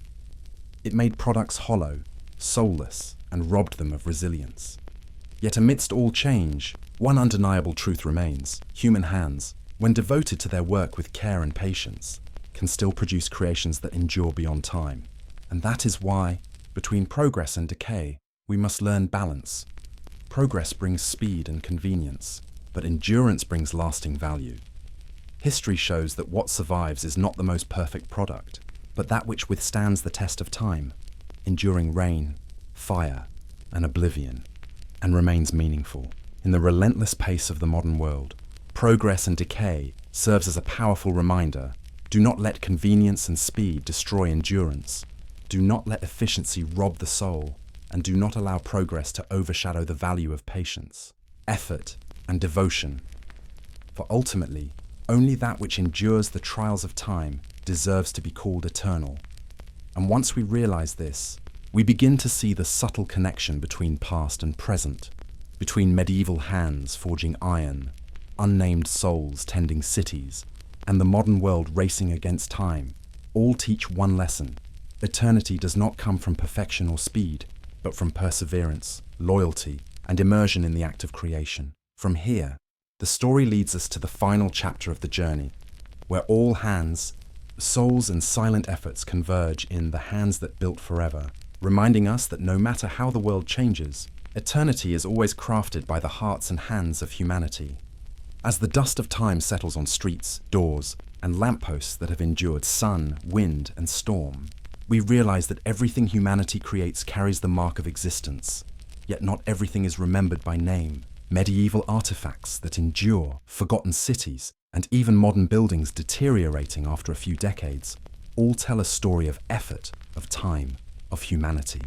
It made products hollow, soulless, and robbed them of resilience. Yet amidst all change, one undeniable truth remains. Human hands, when devoted to their work with care and patience, can still produce creations that endure beyond time. And that is why, between progress and decay, we must learn balance. Progress brings speed and convenience, but endurance brings lasting value. History shows that what survives is not the most perfect product, but that which withstands the test of time, enduring rain, fire, and oblivion, and remains meaningful. In the relentless pace of the modern world, progress and decay serves as a powerful reminder. Do not let convenience and speed destroy endurance. Do not let efficiency rob the soul, and do not allow progress to overshadow the value of patience, effort, and devotion. For ultimately, only that which endures the trials of time deserves to be called eternal. And once we realize this, we begin to see the subtle connection between past and present, between medieval hands forging iron, unnamed souls tending cities, and the modern world racing against time. All teach one lesson. Eternity does not come from perfection or speed, but from perseverance, loyalty, and immersion in the act of creation. From here, the story leads us to the final chapter of the journey, where all hands, souls, and silent efforts converge in the hands that built forever, reminding us that no matter how the world changes, eternity is always crafted by the hearts and hands of humanity. As the dust of time settles on streets, doors, and lampposts that have endured sun, wind, and storm, we realize that everything humanity creates carries the mark of existence, yet not everything is remembered by name. Medieval artifacts that endure, forgotten cities, and even modern buildings deteriorating after a few decades, all tell a story of effort, of time, of humanity.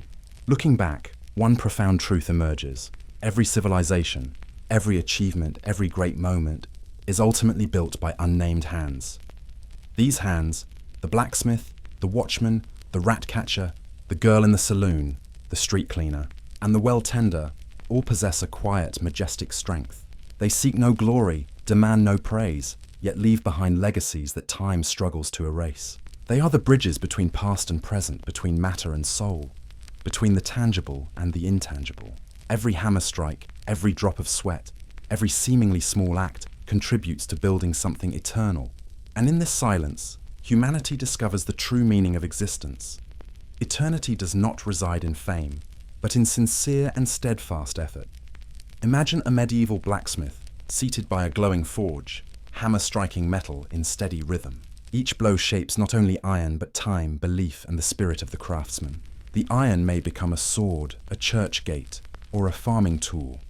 Looking back, one profound truth emerges. Every civilization, every achievement, every great moment is ultimately built by unnamed hands. These hands, the blacksmith, the watchman, the rat catcher, the girl in the saloon, the street cleaner, and the well tender, all possess a quiet, majestic strength. They seek no glory, demand no praise, yet leave behind legacies that time struggles to erase. They are the bridges between past and present, between matter and soul, between the tangible and the intangible. Every hammer strike, every drop of sweat, every seemingly small act contributes to building something eternal. And in this silence, humanity discovers the true meaning of existence. Eternity does not reside in fame, but in sincere and steadfast effort. Imagine a medieval blacksmith seated by a glowing forge, hammer striking metal in steady rhythm. Each blow shapes not only iron but time, belief, and the spirit of the craftsman. The iron may become a sword, a church gate, or a farming tool.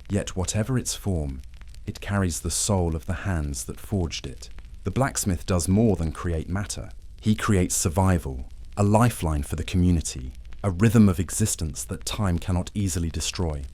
Yet whatever its form, it carries the soul of the hands that forged it. The blacksmith does more than create matter. He creates survival, a lifeline for the community, a rhythm of existence that time cannot easily destroy.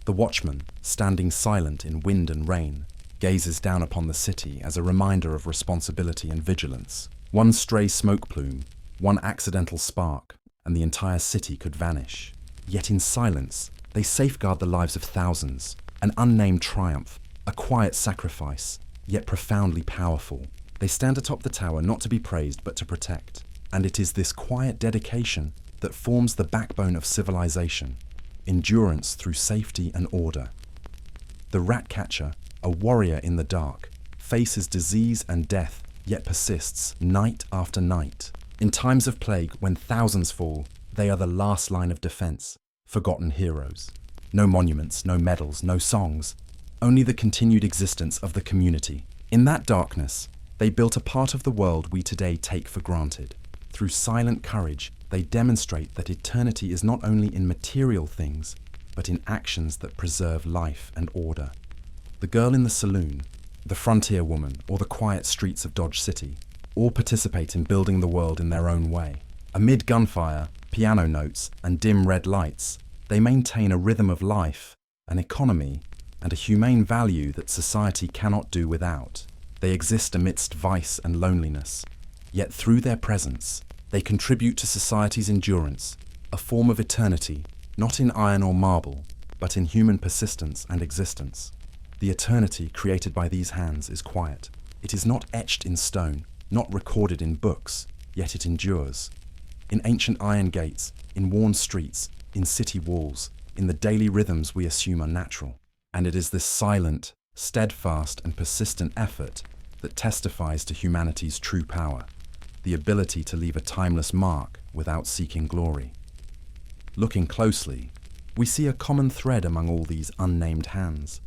The watchman, standing silent in wind and rain, gazes down upon the city as a reminder of responsibility and vigilance. One stray smoke plume, one accidental spark, and the entire city could vanish. Yet in silence, they safeguard the lives of thousands, an unnamed triumph, a quiet sacrifice, yet profoundly powerful. They stand atop the tower not to be praised but to protect, and it is this quiet dedication that forms the backbone of civilization, endurance through safety and order. The rat catcher, a warrior in the dark, faces disease and death, yet persists night after night. In times of plague, when thousands fall, they are the last line of defense, forgotten heroes. No monuments, no medals, no songs, only the continued existence of the community. In that darkness, they built a part of the world we today take for granted. Through silent courage, they demonstrate that eternity is not only in material things, but in actions that preserve life and order. The girl in the saloon, the frontier woman, or the quiet streets of Dodge City all participate in building the world in their own way. Amid gunfire, piano notes, and dim red lights, they maintain a rhythm of life, an economy, and a humane value that society cannot do without. They exist amidst vice and loneliness, yet through their presence, they contribute to society's endurance, a form of eternity, not in iron or marble, but in human persistence and existence. The eternity created by these hands is quiet. It is not etched in stone, not recorded in books, yet it endures. In ancient iron gates, in worn streets, in city walls, in the daily rhythms we assume are natural. And it is this silent, steadfast, and persistent effort that testifies to humanity's true power, the ability to leave a timeless mark without seeking glory. Looking closely, we see a common thread among all these unnamed hands.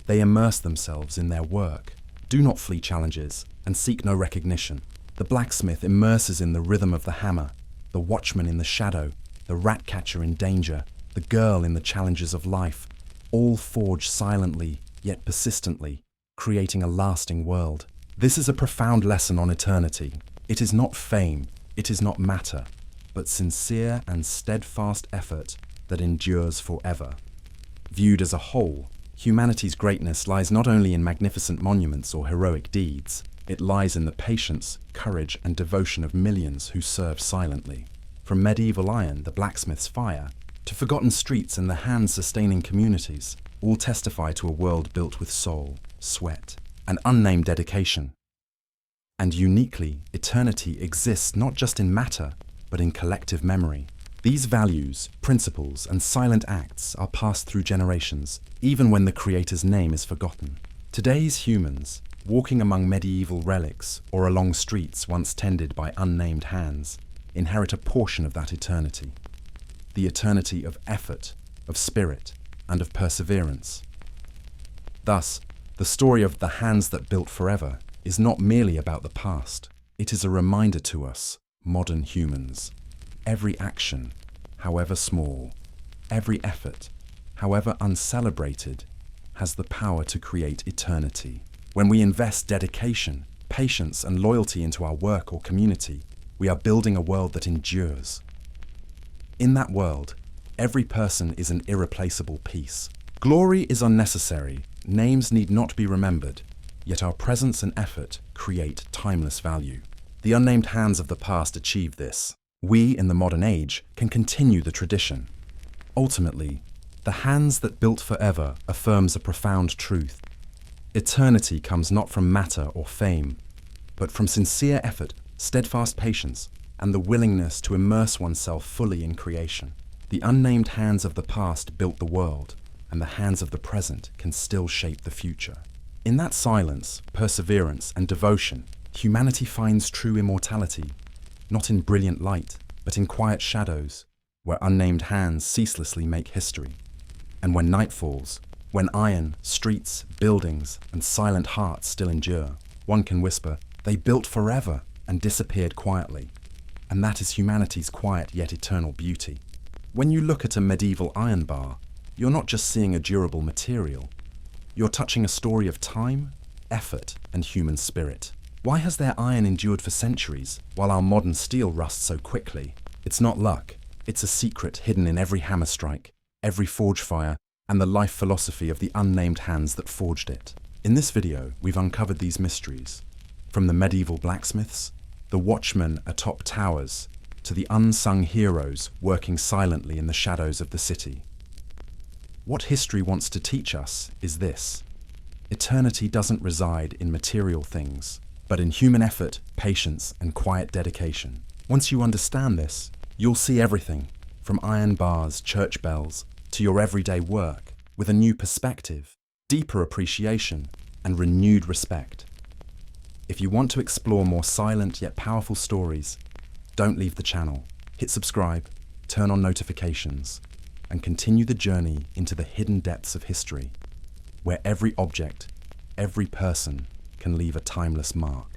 They immerse themselves in their work, do not flee challenges, and seek no recognition. The blacksmith immerses in the rhythm of the hammer, the watchman in the shadow, the rat catcher in danger, the girl in the challenges of life, all forge silently yet persistently, creating a lasting world. This is a profound lesson on eternity. It is not fame, it is not matter, but sincere and steadfast effort that endures forever. Viewed as a whole, humanity's greatness lies not only in magnificent monuments or heroic deeds, it lies in the patience, courage, and devotion of millions who serve silently. From medieval iron, the blacksmith's fire, to forgotten streets and the hand-sustaining communities, all testify to a world built with soul, sweat, and unnamed dedication. And uniquely, eternity exists not just in matter, but in collective memory. These values, principles, and silent acts are passed through generations, even when the Creator's name is forgotten. Today's humans, walking among medieval relics or along streets once tended by unnamed hands, inherit a portion of that eternity. The eternity of effort, of spirit, and of perseverance. Thus, the story of the hands that built forever is not merely about the past. It is a reminder to us, modern humans. Every action, however small, every effort, however uncelebrated, has the power to create eternity. When we invest dedication, patience, and loyalty into our work or community, we are building a world that endures. In that world, every person is an irreplaceable piece. Glory is unnecessary, names need not be remembered, yet our presence and effort create timeless value. The unnamed hands of the past achieved this. We, in the modern age, can continue the tradition. Ultimately, the hands that built forever affirms a profound truth. Eternity comes not from matter or fame, but from sincere effort, steadfast patience, and the willingness to immerse oneself fully in creation. The unnamed hands of the past built the world, and the hands of the present can still shape the future. In that silence, perseverance, and devotion, humanity finds true immortality, not in brilliant light, but in quiet shadows, where unnamed hands ceaselessly make history. And when night falls, when iron, streets, buildings, and silent hearts still endure, one can whisper, they built forever and disappeared quietly. And that is humanity's quiet yet eternal beauty. When you look at a medieval iron bar, you're not just seeing a durable material. You're touching a story of time, effort, and human spirit. Why has their iron endured for centuries, while our modern steel rusts so quickly? It's not luck. It's a secret hidden in every hammer strike, every forge fire, and the life philosophy of the unnamed hands that forged it. In this video, we've uncovered these mysteries. From the medieval blacksmiths, the watchmen atop towers, to the unsung heroes working silently in the shadows of the city. What history wants to teach us is this: eternity doesn't reside in material things, but in human effort, patience, and quiet dedication. Once you understand this, you'll see everything, from iron bars, church bells, to your everyday work, with a new perspective, deeper appreciation, and renewed respect. If you want to explore more silent yet powerful stories, don't leave the channel. Hit subscribe, turn on notifications, and continue the journey into the hidden depths of history, where every object, every person can leave a timeless mark.